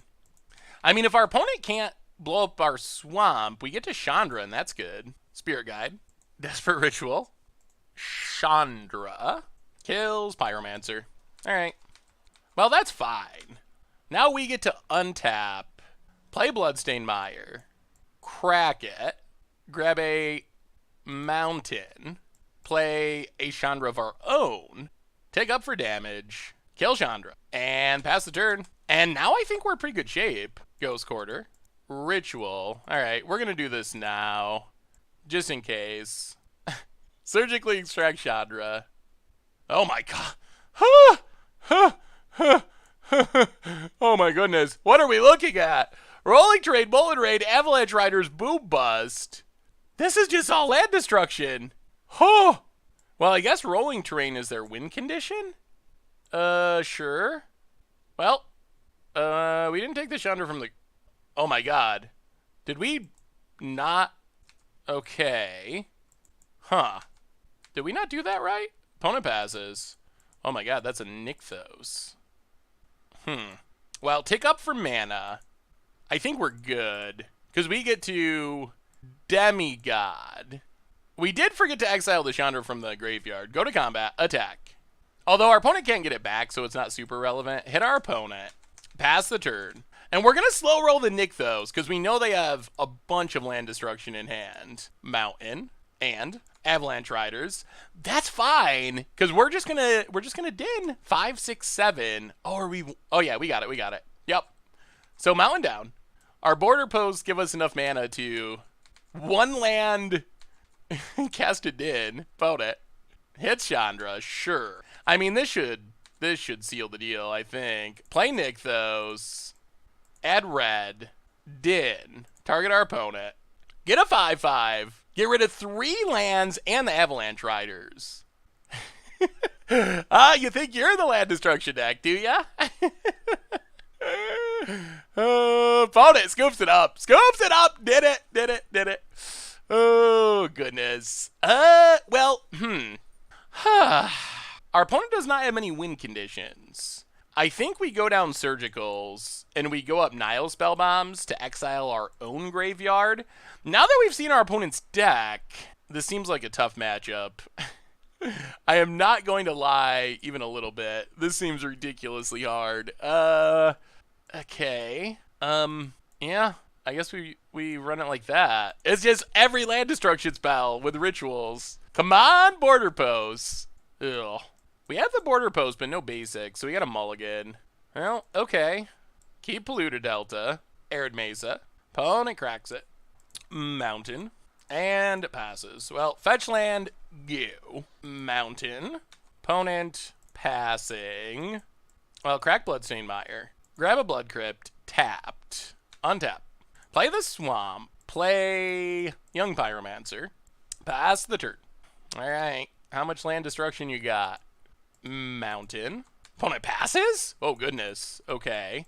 I mean, if our opponent can't blow up our Swamp, we get to Chandra, and that's good. Spirit Guide. Desperate Ritual. Chandra. Kills Pyromancer. Alright. Well, that's fine. Now we get to untap. Play Bloodstained Mire. Crack it. Grab a Mountain. Play a Chandra of our own. Take up for damage. Kill Chandra. And pass the turn. And now I think we're in pretty good shape. Ghost Quarter. Ritual. Alright, we're going to do this now. Just in case. Surgically extract Chandra. Oh my god. Oh my goodness. What are we looking at? Rolling Terrain, Bullet Raid, Avalanche Riders, Boob Bust. This is just all land destruction. Oh. Well, I guess Rolling Terrain is their win condition? Sure. Well, we didn't take the Chandra from the... Oh my god. Did we not... Okay. Huh. Did we not do that right? Opponent passes. Oh my god, that's a Nykthos. Well, take up for mana. I think we're good. Because we get to Demigod. We did forget to exile the Chandra from the graveyard. Go to combat. Attack. Although our opponent can't get it back, so it's not super relevant. Hit our opponent. Pass the turn. And we're going to slow roll the Nykthos, because we know they have a bunch of land destruction in hand. Mountain. And Avalanche Riders. That's fine, because we're just gonna din 5, 6, 7. Oh yeah, we got it. Yep. So Mountain down. Our Border Posts give us enough mana to one land cast a din. Vote it. Hit Chandra, sure. I mean this should seal the deal, I think. Play Nykthos. Add red. Din. Target our opponent. Get a 5/5. Get rid of 3 lands and the Avalanche Riders. You think you're the land destruction deck, do ya? Opponent scoops it up. Did it. Oh, goodness. Well, Our opponent does not have any win conditions. I think we go down Surgicals, and we go up Nile Spellbombs to exile our own graveyard. Now that we've seen our opponent's deck, this seems like a tough matchup. I am not going to lie even a little bit. This seems ridiculously hard. Okay. Yeah. I guess we run it like that. It's just every land destruction spell with rituals. Come on, border posts. Ugh. We have the border post, but no basics, so we got a mulligan. Well, okay. Keep Polluted Delta. Arid Mesa. Opponent cracks it. Mountain. And passes. Well, fetch land, go. Mountain. Opponent passing. Well, crack Bloodstained Mire. Grab a Blood Crypt. Tapped. Untap. Play the Swamp. Play Young Pyromancer. Pass the turn. Alright. How much land destruction you got? Mountain. Opponent passes? Oh, goodness. Okay.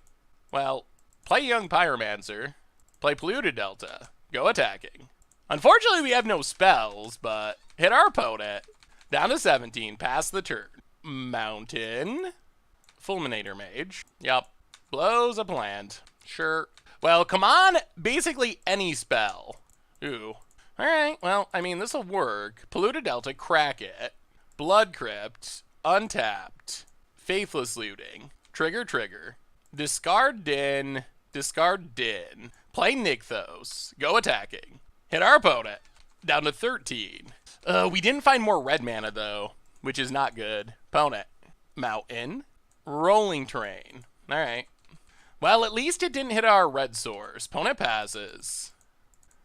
Well, play Young Pyromancer. Play Polluted Delta. Go attacking. Unfortunately, we have no spells, but hit our opponent. Down to 17. Pass the turn. Mountain. Fulminator Mage. Yup. Blows up land. Sure. Well, come on. Basically any spell. Ooh. Alright, well, I mean, this'll work. Polluted Delta, crack it. Blood Crypt, untapped. Faithless Looting, trigger. Discard Din, discard Din. Play Nykthos, go attacking. Hit our opponent, down to 13. We didn't find more red mana, though, which is not good. Opponent, Mountain, Rolling Terrain. Alright. Well, at least it didn't hit our red source. Opponent passes.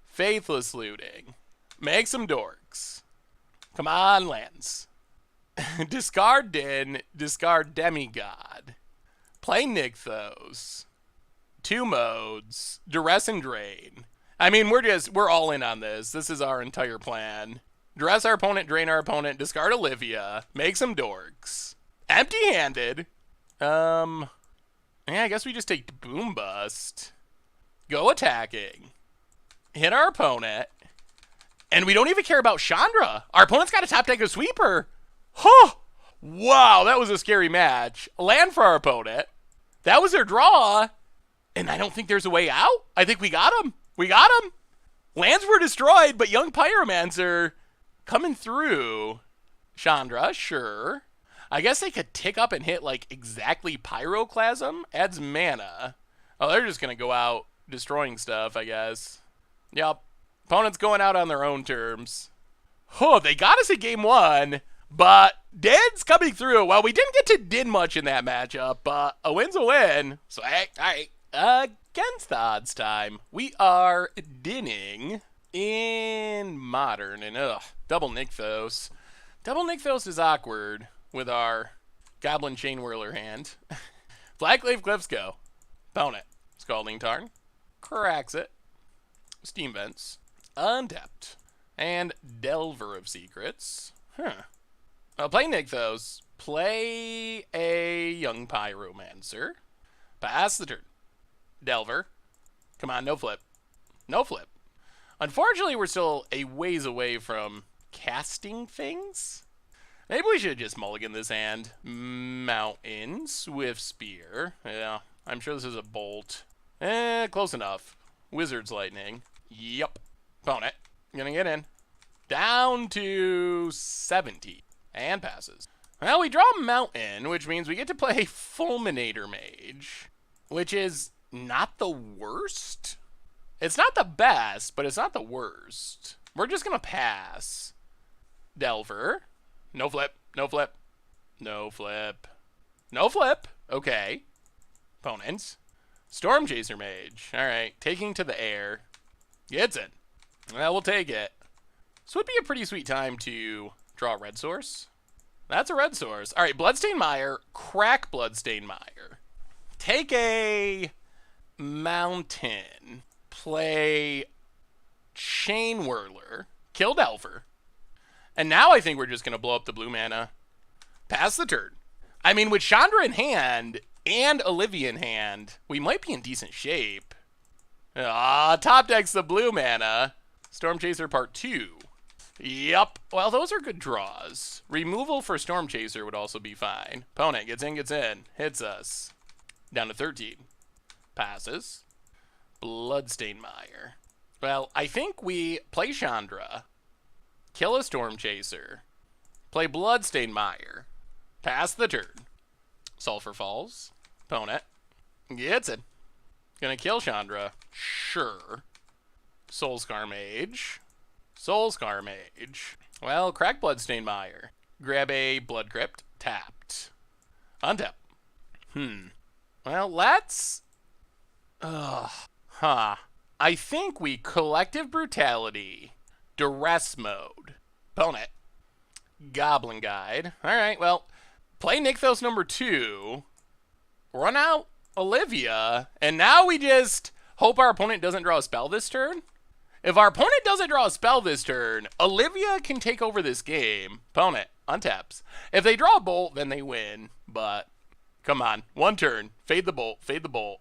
Faithless Looting. Make some dorks. Come on, lands. Discard Din. Discard Demigod. Play Nykthos. 2 modes. Duress and Drain. I mean, we're all in on this. This is our entire plan. Duress our opponent, drain our opponent, discard Olivia. Make some dorks. Empty-handed. Yeah, I guess we just take Boom Bust. Go attacking. Hit our opponent. And we don't even care about Chandra. Our opponent's got a top deck of Sweeper. Huh. Wow, that was a scary match. Land for our opponent. That was their draw. And I don't think there's a way out. I think we got him. We got him. Lands were destroyed, but Young Pyromancer coming through. Chandra, sure. I guess they could tick up and hit like exactly Pyroclasm. Adds mana. Oh, they're just going to go out destroying stuff, I guess. Yep. Opponent's going out on their own terms. Oh, they got us at game 1, but Din's coming through. Well, we didn't get to Din much in that matchup, but a win's a win. So, hey, all right. Against the odds time, we are Dinning in Modern. And, double Nykthos. Double Nykthos is awkward with our Goblin Chain Whirler hand. Blackglaive Cliffs go. Opponent. Scalding Tarn. Cracks it. Steam Vents. Untapped. And Delver of Secrets. Huh. Well, play Nykthos. Play a Young Pyromancer. Pass the turn. Delver. Come on, no flip. No flip. Unfortunately, we're still a ways away from casting things. Maybe we should just mulligan this hand. Mountain. Swift Spear. Yeah, I'm sure this is a bolt. Close enough. Wizard's Lightning. Yup. Opponent. Gonna get in. Down to 70. And passes. Well, we draw Mountain, which means we get to play Fulminator Mage. Which is not the worst. It's not the best, but it's not the worst. We're just gonna pass. Delver. No flip. No flip. No flip. No flip. Okay. Opponents. Storm Chaser Mage. Alright. Taking to the air. Gets it. Well, we'll take it. This would be a pretty sweet time to draw a red source. That's a red source. Alright, Bloodstained Mire. Crack Bloodstained Mire. Take a Mountain. Play Chain Whirler. Kill Delver. And now I think we're just going to blow up the blue mana. Pass the turn. I mean, with Chandra in hand and Olivia in hand, we might be in decent shape. Top deck's the blue mana. Storm Chaser Part 2. Yup. Well, those are good draws. Removal for Storm Chaser would also be fine. Opponent gets in. Hits us. Down to 13. Passes. Bloodstained Mire. Well, I think we play Chandra. Kill a Storm Chaser. Play Bloodstained Mire. Pass the turn. Sulfur Falls. Opponent gets it. Gonna kill Chandra. Sure. Soulscar Mage. Soulscar Mage. Well, crack Bloodstained Mire. Grab a Blood Crypt. Tapped. Untap. Well, let's... I think we Collective Brutality. Duress Mode. Opponent. Goblin Guide. Alright, well, play Nykthos number 2. Run out Olivia. And now we just hope our opponent doesn't draw a spell this turn. If our opponent doesn't draw a spell this turn, Olivia can take over this game. Opponent. Untaps. If they draw a bolt, then they win. But, come on. One turn. Fade the bolt. Fade the bolt.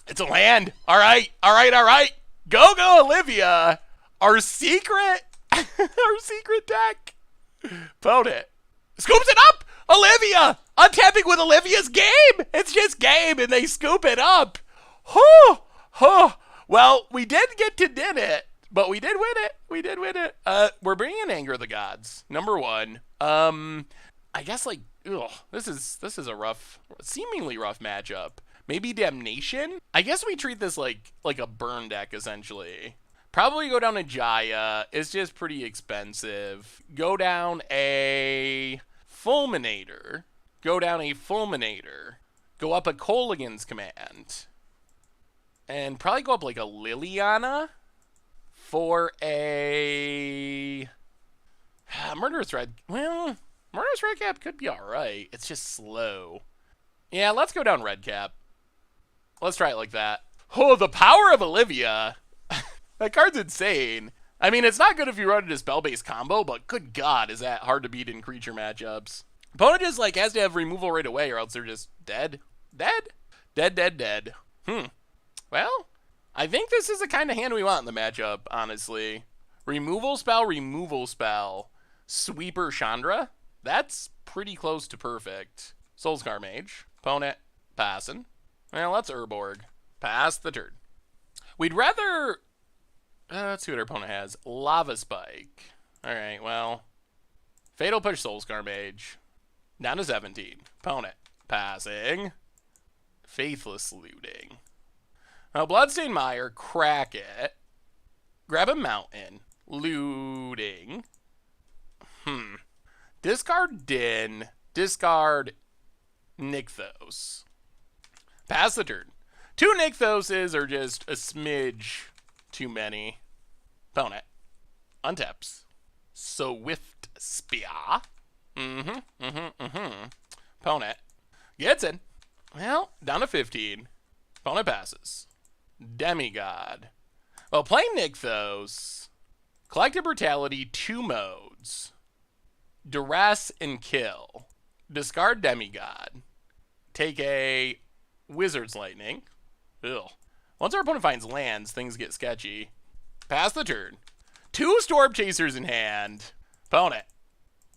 It's a land. All right. All right. All right. Go, Olivia. Our secret deck. Opponent. Scoops it up. Olivia. Untapping with Olivia's game. It's just game, and they scoop it up. Well, we did get to did it. But we did win it. We did win it. We're bringing in Anger of the Gods. Number 1. I guess like, this is a rough, seemingly rough matchup. Maybe Damnation. I guess we treat this like a burn deck essentially. Probably go down a Jaya. It's just pretty expensive. Go down a Fulminator. Go down a Fulminator. Go up a Kolaghan's Command. And probably go up like a Liliana. For a Murderous Red. Well, Murderous Redcap could be alright. It's just slow. Yeah, let's go down Redcap. Let's try it like that. Oh, the power of Olivia. That card's insane. I mean, it's not good if you run it as spell-based combo, but good God, is that hard to beat in creature matchups. Opponent just like has to have removal right away or else they're just dead. Dead? Dead. Well, I think this is the kind of hand we want in the matchup, honestly. Removal spell. Sweeper Chandra. That's pretty close to perfect. Soulscar Mage. Opponent. Passing. Well, let's Urborg. Pass the turn. We'd rather... let's see what our opponent has. Lava Spike. Alright, well... Fatal Push Soulscar Mage. Down to 17. Opponent. Passing. Faithless Looting. Now, Bloodstained Mire, crack it. Grab a Mountain. Looting. Discard Din. Discard Nykthos. Pass the turn. 2 Nykthoses are just a smidge too many. Opponent. Untaps. Swift Spear. Opponent. Gets in. Well, down to 15. Opponent passes. Demigod. Well, playing Nykthos. Collective Brutality, 2 modes. Duress and Kill. Discard Demigod. Take a Wizard's Lightning. Ugh. Once our opponent finds lands, things get sketchy. Pass the turn. 2 Storm Chasers in hand. Opponent.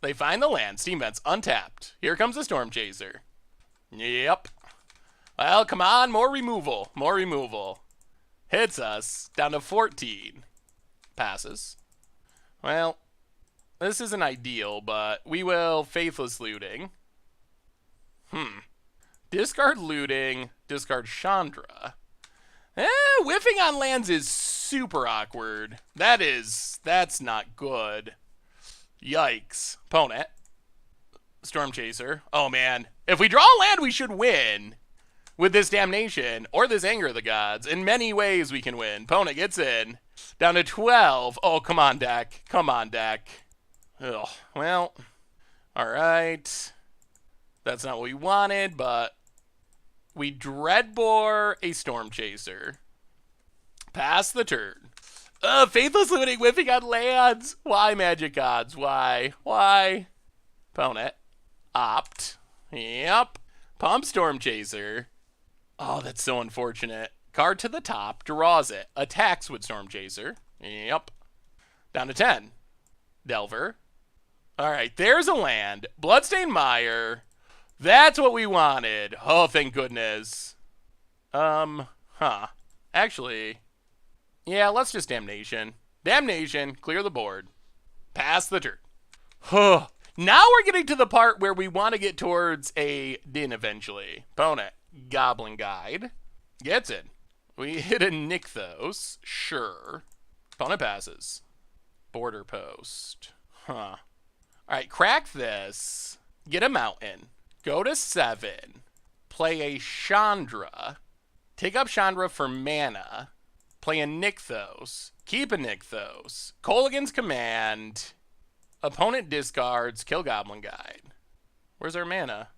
They find the land. Steam Vents untapped. Here comes the Storm Chaser. Yep. Well, come on. More removal. More removal. Hits us. Down to 14. Passes. Well, this isn't ideal, but we will Faithless Looting. Discard Looting. Discard Chandra. Whiffing on lands is super awkward. That's not good. Yikes. Opponent. Storm Chaser. Oh, man. If we draw a land, we should win. With this Damnation, or this Anger of the Gods. In many ways we can win. Opponent gets in. Down to 12. Oh, come on, deck. Come on, deck. Ugh. Well, alright. That's not what we wanted, but we Dreadbore a Storm Chaser. Pass the turn. Faithless Looting, whiffing on lands. Why, Magic Gods? Why? Why? Opponent. Opt. Yep. Pump Storm Chaser. Oh, that's so unfortunate. Card to the top, draws it. Attacks with Storm Chaser. Yep. Down to 10. Delver. Alright, there's a land. Bloodstained Mire. That's what we wanted. Oh, thank goodness. Actually, yeah, let's just Damnation. Damnation, clear the board. Pass the turn. Now we're getting to the part where we want to get towards a Din eventually. Opponent. Goblin Guide. Gets in. We hit a Nykthos. Sure. Opponent passes. Border post. Huh. Alright, crack this. Get a mountain. Go to 7. Play a Chandra. Take up Chandra for mana. Play a Nykthos. Keep a Nykthos. Kolaghan's Command. Opponent discards. Kill Goblin Guide. Where's our mana?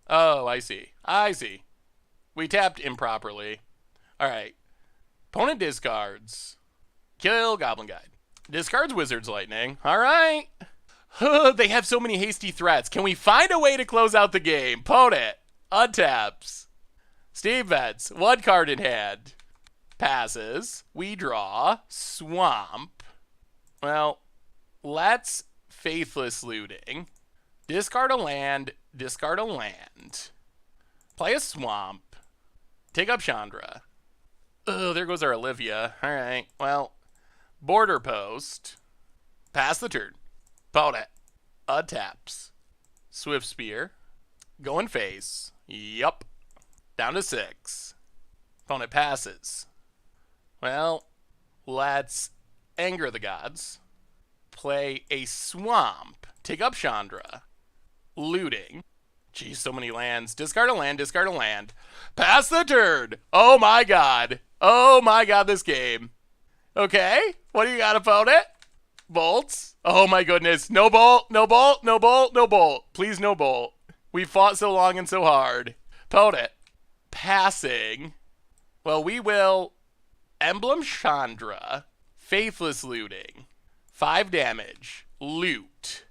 Oh, I see. I see. We tapped improperly. Alright. Opponent discards. Kill Goblin Guide. Discards Wizard's Lightning. Alright. They have so many hasty threats. Can we find a way to close out the game? Opponent. Untaps. Steve bets. 1 card in hand. Passes. We draw. Swamp. Well, let's Faithless Looting. Discard a land. Discard a land. Play a swamp. Take up Chandra. Oh, there goes our Olivia. Alright, well. Border post. Pass the turn. Opponent. Untaps. Swift Spear. Going face. Yup. Down to 6. Opponent passes. Well, let's Anger the Gods. Play a swamp. Take up Chandra. Looting. Geez, so many lands. Discard a land, discard a land. Pass the turn. Oh my god. Oh my god, this game. Okay, what do you got, opponent? Bolts. Oh my goodness. No bolt, no bolt, no bolt, no bolt. Please no bolt. We fought so long and so hard. Opponent. Passing. Well, we will Emblem Chandra. Faithless Looting. 5 damage. Loot.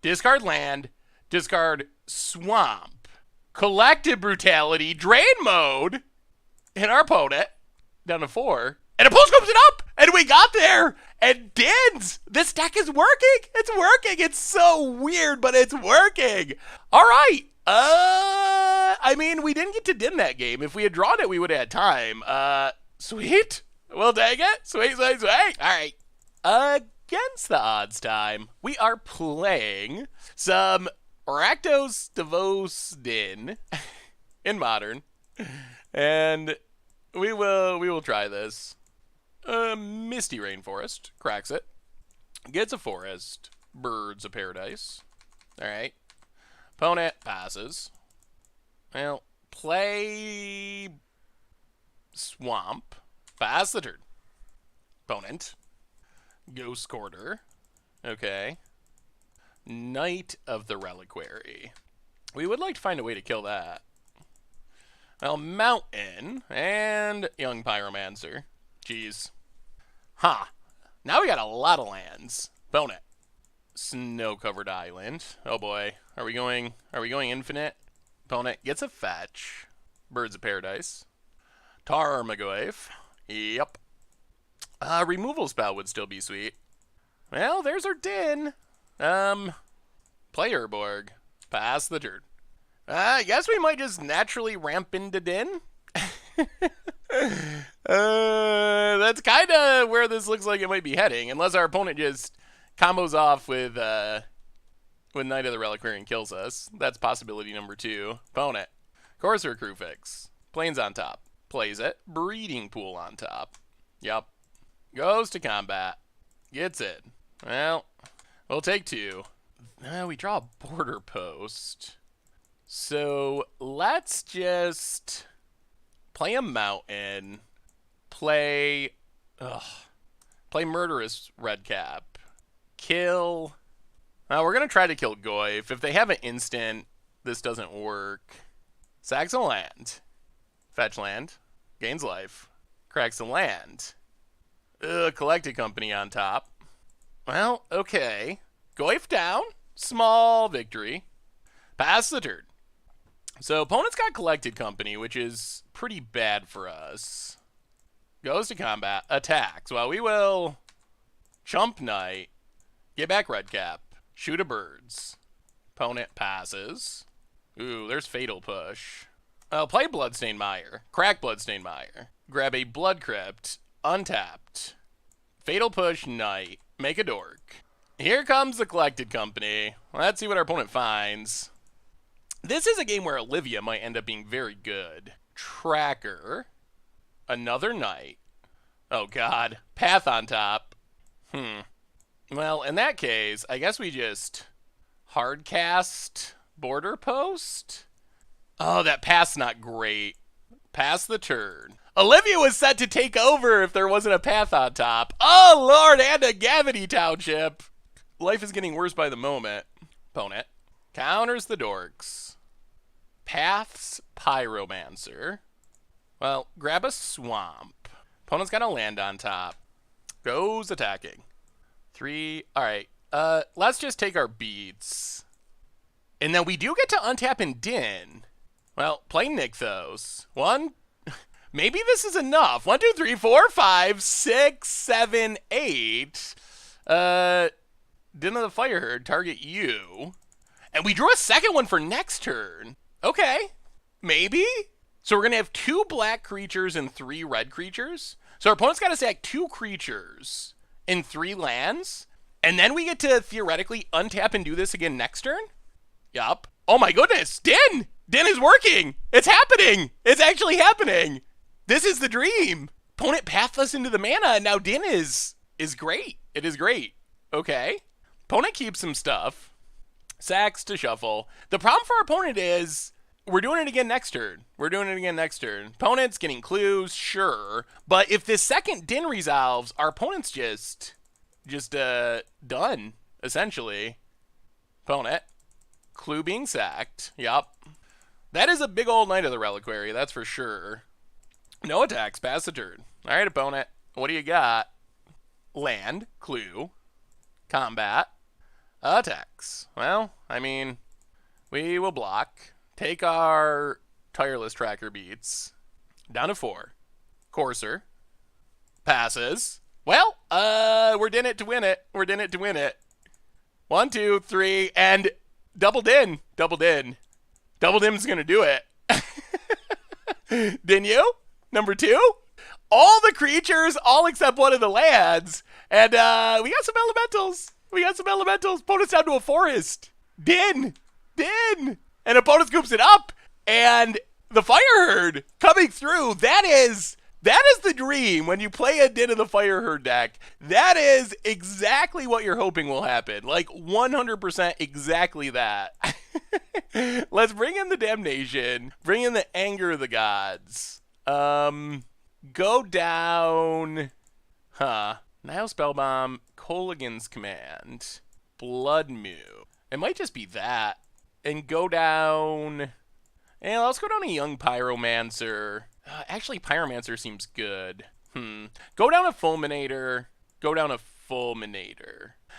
Discard land. Discard swamp. Collective Brutality. Drain mode. Hit our opponent. Down to 4. And a post comes it up. And we got there. And Dins. This deck is working. It's working. It's so weird, but it's working. All right. I mean, we didn't get to Din that game. If we had drawn it, we would have had time. Sweet. We'll take it. Sweet, sweet, sweet. All right. Against the odds time, we are playing some Rakdos Devos Din in Modern. And we will try this. Misty Rainforest. Cracks it. Gets a forest. Birds of Paradise. Alright. Opponent passes. Well, play Swamp. Pass the turn. Opponent. Ghost Quarter. Okay. Knight of the Reliquary. We would like to find a way to kill that. Well, Mountain and Young Pyromancer. Jeez. Huh. Now we got a lot of lands. Opponent. Snow-covered island. Oh boy. Are we going infinite? Opponent gets a fetch. Birds of Paradise. Tarmogoyf. Yep. Removal spell would still be sweet. Well, there's our Din. Play Urborg. Pass the turn. I guess we might just naturally ramp into Din. That's kind of where this looks like it might be heading, unless our opponent just combos off with Knight of the Reliquary and kills us. That's possibility number 2. Opponent. Courser Crewfix. Plains on top. Plays it. Breeding Pool on top. Yep. Goes to combat. Gets it. Well, we'll take 2. We draw a border post. So let's just play a mountain. Play Murderous Redcap. Kill. We're going to try to kill Goyf. If they have an instant, this doesn't work. Sacks a land. Fetch land. Gains life. Cracks a land. Collected Company on top. Well, okay. Goyf down. Small victory. Pass the turn. So opponent's got Collected Company, which is pretty bad for us. Goes to combat. Attacks. Well, we will Chump Knight. Get back Redcap. Shoot a birds. Opponent passes. Ooh, there's Fatal Push. Play Bloodstained Mire. Crack Bloodstained Mire. Grab a Blood Crypt. Untapped. Fatal Push Knight. Make a dork. Here comes the Collected Company. Let's see what our opponent finds. This is a game where Olivia might end up being very good. Tracker. Another knight. Oh, God. Path on top. Well, in that case, I guess we just hardcast border post? Oh, that path's not great. Pass the turn. Olivia was set to take over if there wasn't a path on top. Oh, Lord, and a Gavity Township. Life is getting worse by the moment. Opponent. Counters the dorks. Paths Pyromancer. Well, grab a swamp. Opponent's got a land on top. Goes attacking. 3. All right. Let's just take our beats. And then we do get to untap and din. Well, play Nykthos. 1. Maybe this is enough. 1, 2, 3, 4, 5, 6, 7, 8. Din of the Fireherd, target you. And we drew a second one for next turn. Okay. Maybe? So we're going to have 2 black creatures and 3 red creatures. So our opponent's got to sack 2 creatures in 3 lands. And then we get to theoretically untap and do this again next turn? Yup. Oh my goodness. Din! Din is working! It's happening! It's actually happening! This is the dream! Opponent pathless into the mana, and now Din is great. It is great. Okay. Opponent keeps some stuff. Sacks to shuffle. The problem for our opponent is we're doing it again next turn. Opponent's getting clues, sure. But if this second Din resolves, our opponent's just done, essentially. Opponent. Clue being sacked. Yup. That is a big old Knight of the Reliquary, that's for sure. No attacks, pass the turn. All right, opponent. What do you got? Land, clue, combat, attacks. Well, I mean, we will block. Take our tireless tracker beats. Down to 4. Courser. Passes. Well, we're in it to win it. 1, 2, 3, and double din. Double dim's gonna do it. Didn't you? Number 2? All the creatures, all except one of the lands. And we got some elementals. Opponent's down to a forest. Din. And opponent scoops it up. And the Fireherd coming through. That is the dream when you play a Din of the Fireherd deck. That is exactly what you're hoping will happen. Like 100% exactly that. Let's bring in the Damnation. Bring in the Anger of the Gods. Go down. Nile Spellbomb. Kolaghan's Command. Blood Mew. It might just be that. And go down. And let's go down a Young Pyromancer. Actually, Pyromancer seems good. Go down a Fulminator.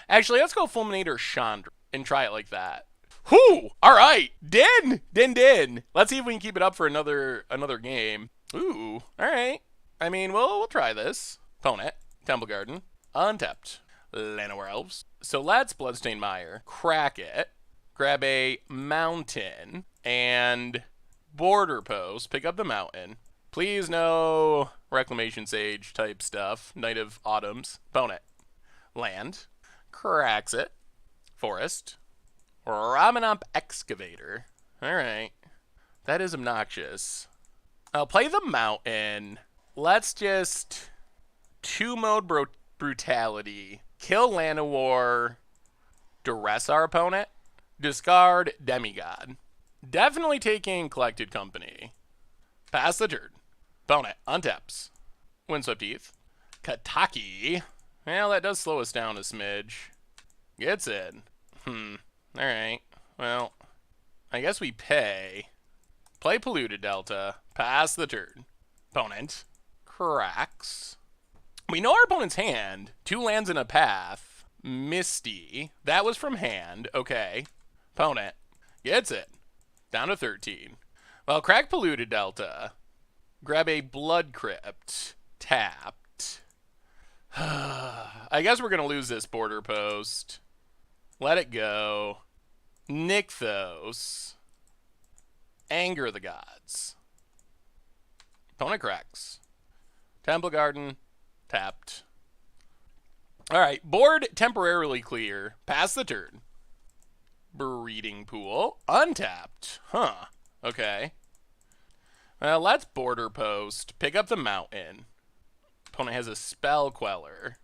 Actually, let's go Fulminator Chandra and try it like that. Whoo! All right, Din. Let's see if we can keep it up for another game. Ooh, all right. I mean, we'll try this. Opponent, Temple Garden, untapped. Llanowar Elves. So let's Bloodstained Mire, crack it, grab a mountain, and border post, pick up the mountain. Please no Reclamation Sage type stuff. Knight of Autumns. Opponent, land, cracks it, forest, Ramanamp Excavator. All right. That is obnoxious. I'll play the mountain. Let's just 2-mode brutality. Kill Llanowar. Duress our opponent. Discard Demigod. Definitely taking Collected Company. Pass the turn. Opponent untaps. Windswept Heath. Kataki. Well, that does slow us down a smidge. Gets in. Alright. Well, I guess we pay. Play Polluted Delta. Pass the turn. Opponent. Cracks. We know our opponent's hand. 2 lands and a path. Misty. That was from hand. Okay. Opponent. Gets it. Down to 13. Well, crack Polluted Delta. Grab a Blood Crypt. Tapped. I guess we're going to lose this border post. Let it go. Nykthos. Anger of the Gods. Opponent cracks. Temple Garden. Tapped. Alright, board temporarily clear. Pass the turn. Breeding Pool. Untapped. Okay. Well, let's border post. Pick up the mountain. Opponent has a spell queller.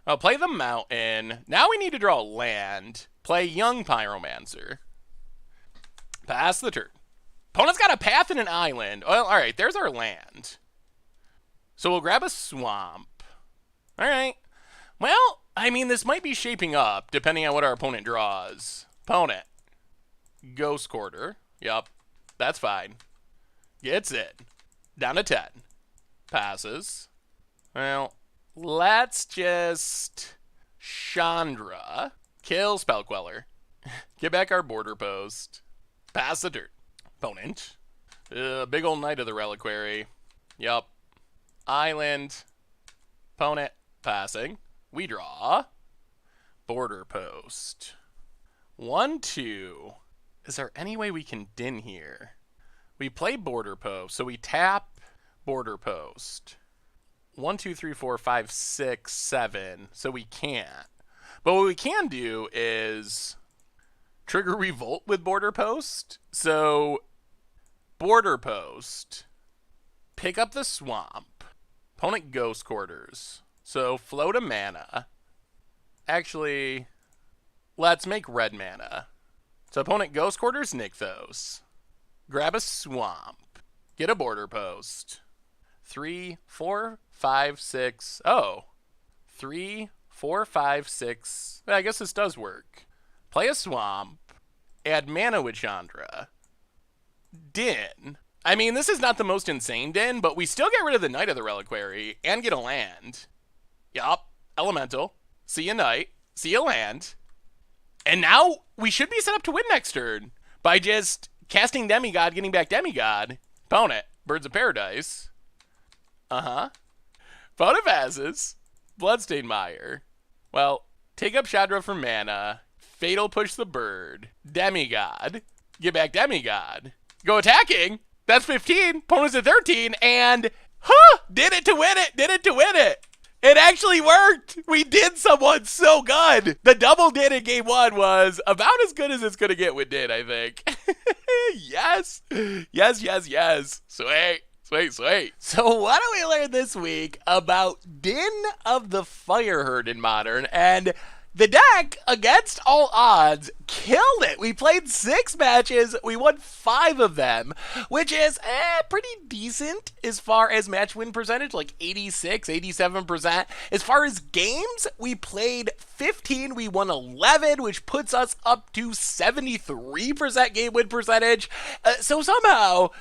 I'll play the mountain. Now we need to draw land. Play young pyromancer. Pass the turn. Opponent's got a path and an island. Well, all right, there's our land. So we'll grab a swamp. All right. Well, I mean, this might be shaping up, depending on what our opponent draws. Opponent. Ghost Quarter. Yup. That's fine. Gets it. Down to 10. Passes. Well, let's just... Chandra. Kill Spell Queller. Get back our border post. Pass the turn. Opponent. Big old Knight of the Reliquary. Yup. Island. Opponent. Passing. We draw. Border post. 1, 2. Is there any way we can din here? We play border post, so we tap border post. 1, 2, 3, 4, 5, 6, 7. So we can't. But what we can do is trigger revolt with border post. So border post. Pick up the swamp. Opponent ghost quarters. So float a mana. Actually, let's make red mana. So opponent ghost quarters Nykthos. Grab a swamp. Get a border post. 3, 4, 5, 6. Oh. 3, 4, 5, 6. I guess this does work. Play a swamp. Add mana with Chandra. Din. I mean, this is not the most insane din, but we still get rid of the Knight of the Reliquary and get a land. Yup. Elemental. See a Knight. See a land. And now we should be set up to win next turn by just casting Demigod, getting back Demigod. Opponent. Birds of Paradise. Opponent passes. Bloodstained Mire. Well, take up Chandra for mana. Fatal Push the Bird. Demigod. Get back Demigod. Go attacking. That's 15. Opponent's at 13. And, did it to win it. Did it to win it. It actually worked. We did someone so good. The double did in game 1 was about as good as it's going to get with did, I think. Yes. Yes, yes, yes. Sweet. Sweet, sweet. So what do we learn this week about Din of the Fireherd in Modern? And the deck, against all odds, killed it. We played 6 matches. We won 5 of them, which is pretty decent as far as match win percentage, like 86, 87%. As far as games, we played 15. We won 11, which puts us up to 73% game win percentage. So somehow,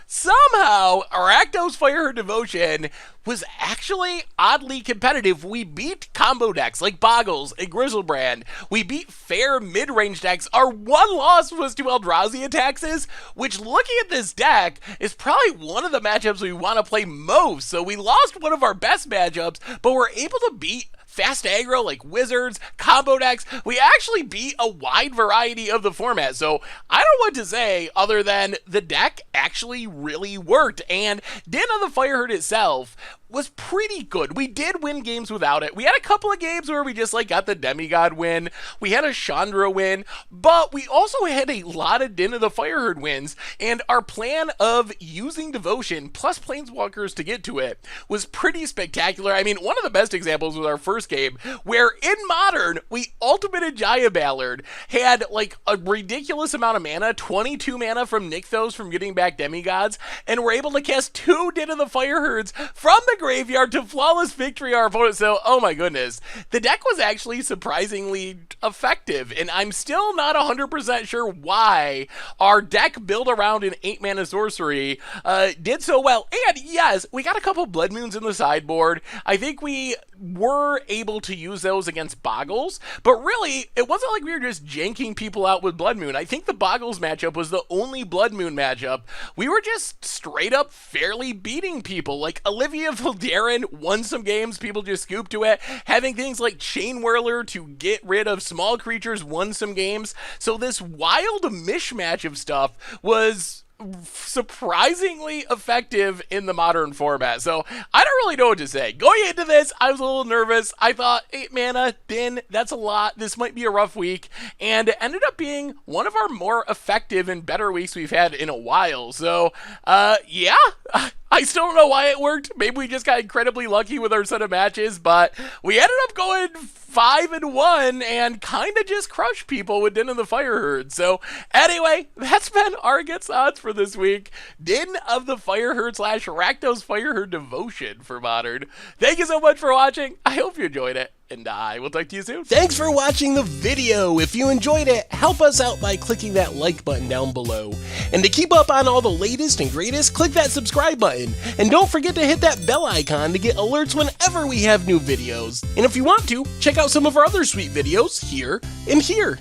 Rakdos Fireherd Devotion was actually oddly competitive. We beat combo decks like Bogles and Grishoalbrand. We beat fair mid-range decks. Our one loss was to Eldrazi and Taxes, which, looking at this deck, is probably one of the matchups we want to play most. So we lost one of our best matchups, but we're able to beat fast aggro like Wizards, combo decks. We actually beat a wide variety of the format. So I don't know what to say other than the deck actually really worked. And Din of the Fireherd itself was pretty good. We did win games without it. We had a couple of games where we just got the Demigod win. We had a Chandra win, but we also had a lot of Din of the Fireherd wins, and our plan of using Devotion plus Planeswalkers to get to it was pretty spectacular. I mean, one of the best examples was our first game, where in Modern, we ultimated Jaya Ballard, had a ridiculous amount of mana, 22 mana from Nykthos from getting back Demigods, and we're able to cast 2 Din of the Fireherds from the graveyard to flawless victory our opponent. So, oh my goodness, the deck was actually surprisingly effective, and I'm still not 100% sure why our deck built around an 8 mana sorcery did so well. And yes, we got a couple Blood Moons in the sideboard. I think we were able to use those against Bogles, but really, it wasn't like we were just janking people out with Blood Moon. I think the Bogles matchup was the only Blood Moon matchup. We were just straight up fairly beating people. Like Olivia Valdarin won some games, people just scooped to it. Having things like Chain Whirler to get rid of small creatures won some games. So this wild mishmash of stuff was surprisingly effective in the modern format. So I don't really know what to say. Going into this, I was a little nervous. I thought 8 mana, Din, that's a lot. This might be a rough week. And it ended up being one of our more effective and better weeks we've had in a while. So, yeah, I still don't know why it worked. Maybe we just got incredibly lucky with our set of matches, but we ended up going 5-1 and kind of just crushed people with Din of the Fireherd. So anyway, that's been our Against Odds for this week. Din of the Fireherd / Rakdos Fireherd Devotion for Modern. Thank you so much for watching. I hope you enjoyed it, and I will talk to you soon. Thanks for watching the video. If you enjoyed it, help us out by clicking that like button down below. And to keep up on all the latest and greatest, click that subscribe button. And don't forget to hit that bell icon to get alerts whenever we have new videos. And if you want to, check out some of our other sweet videos here and here.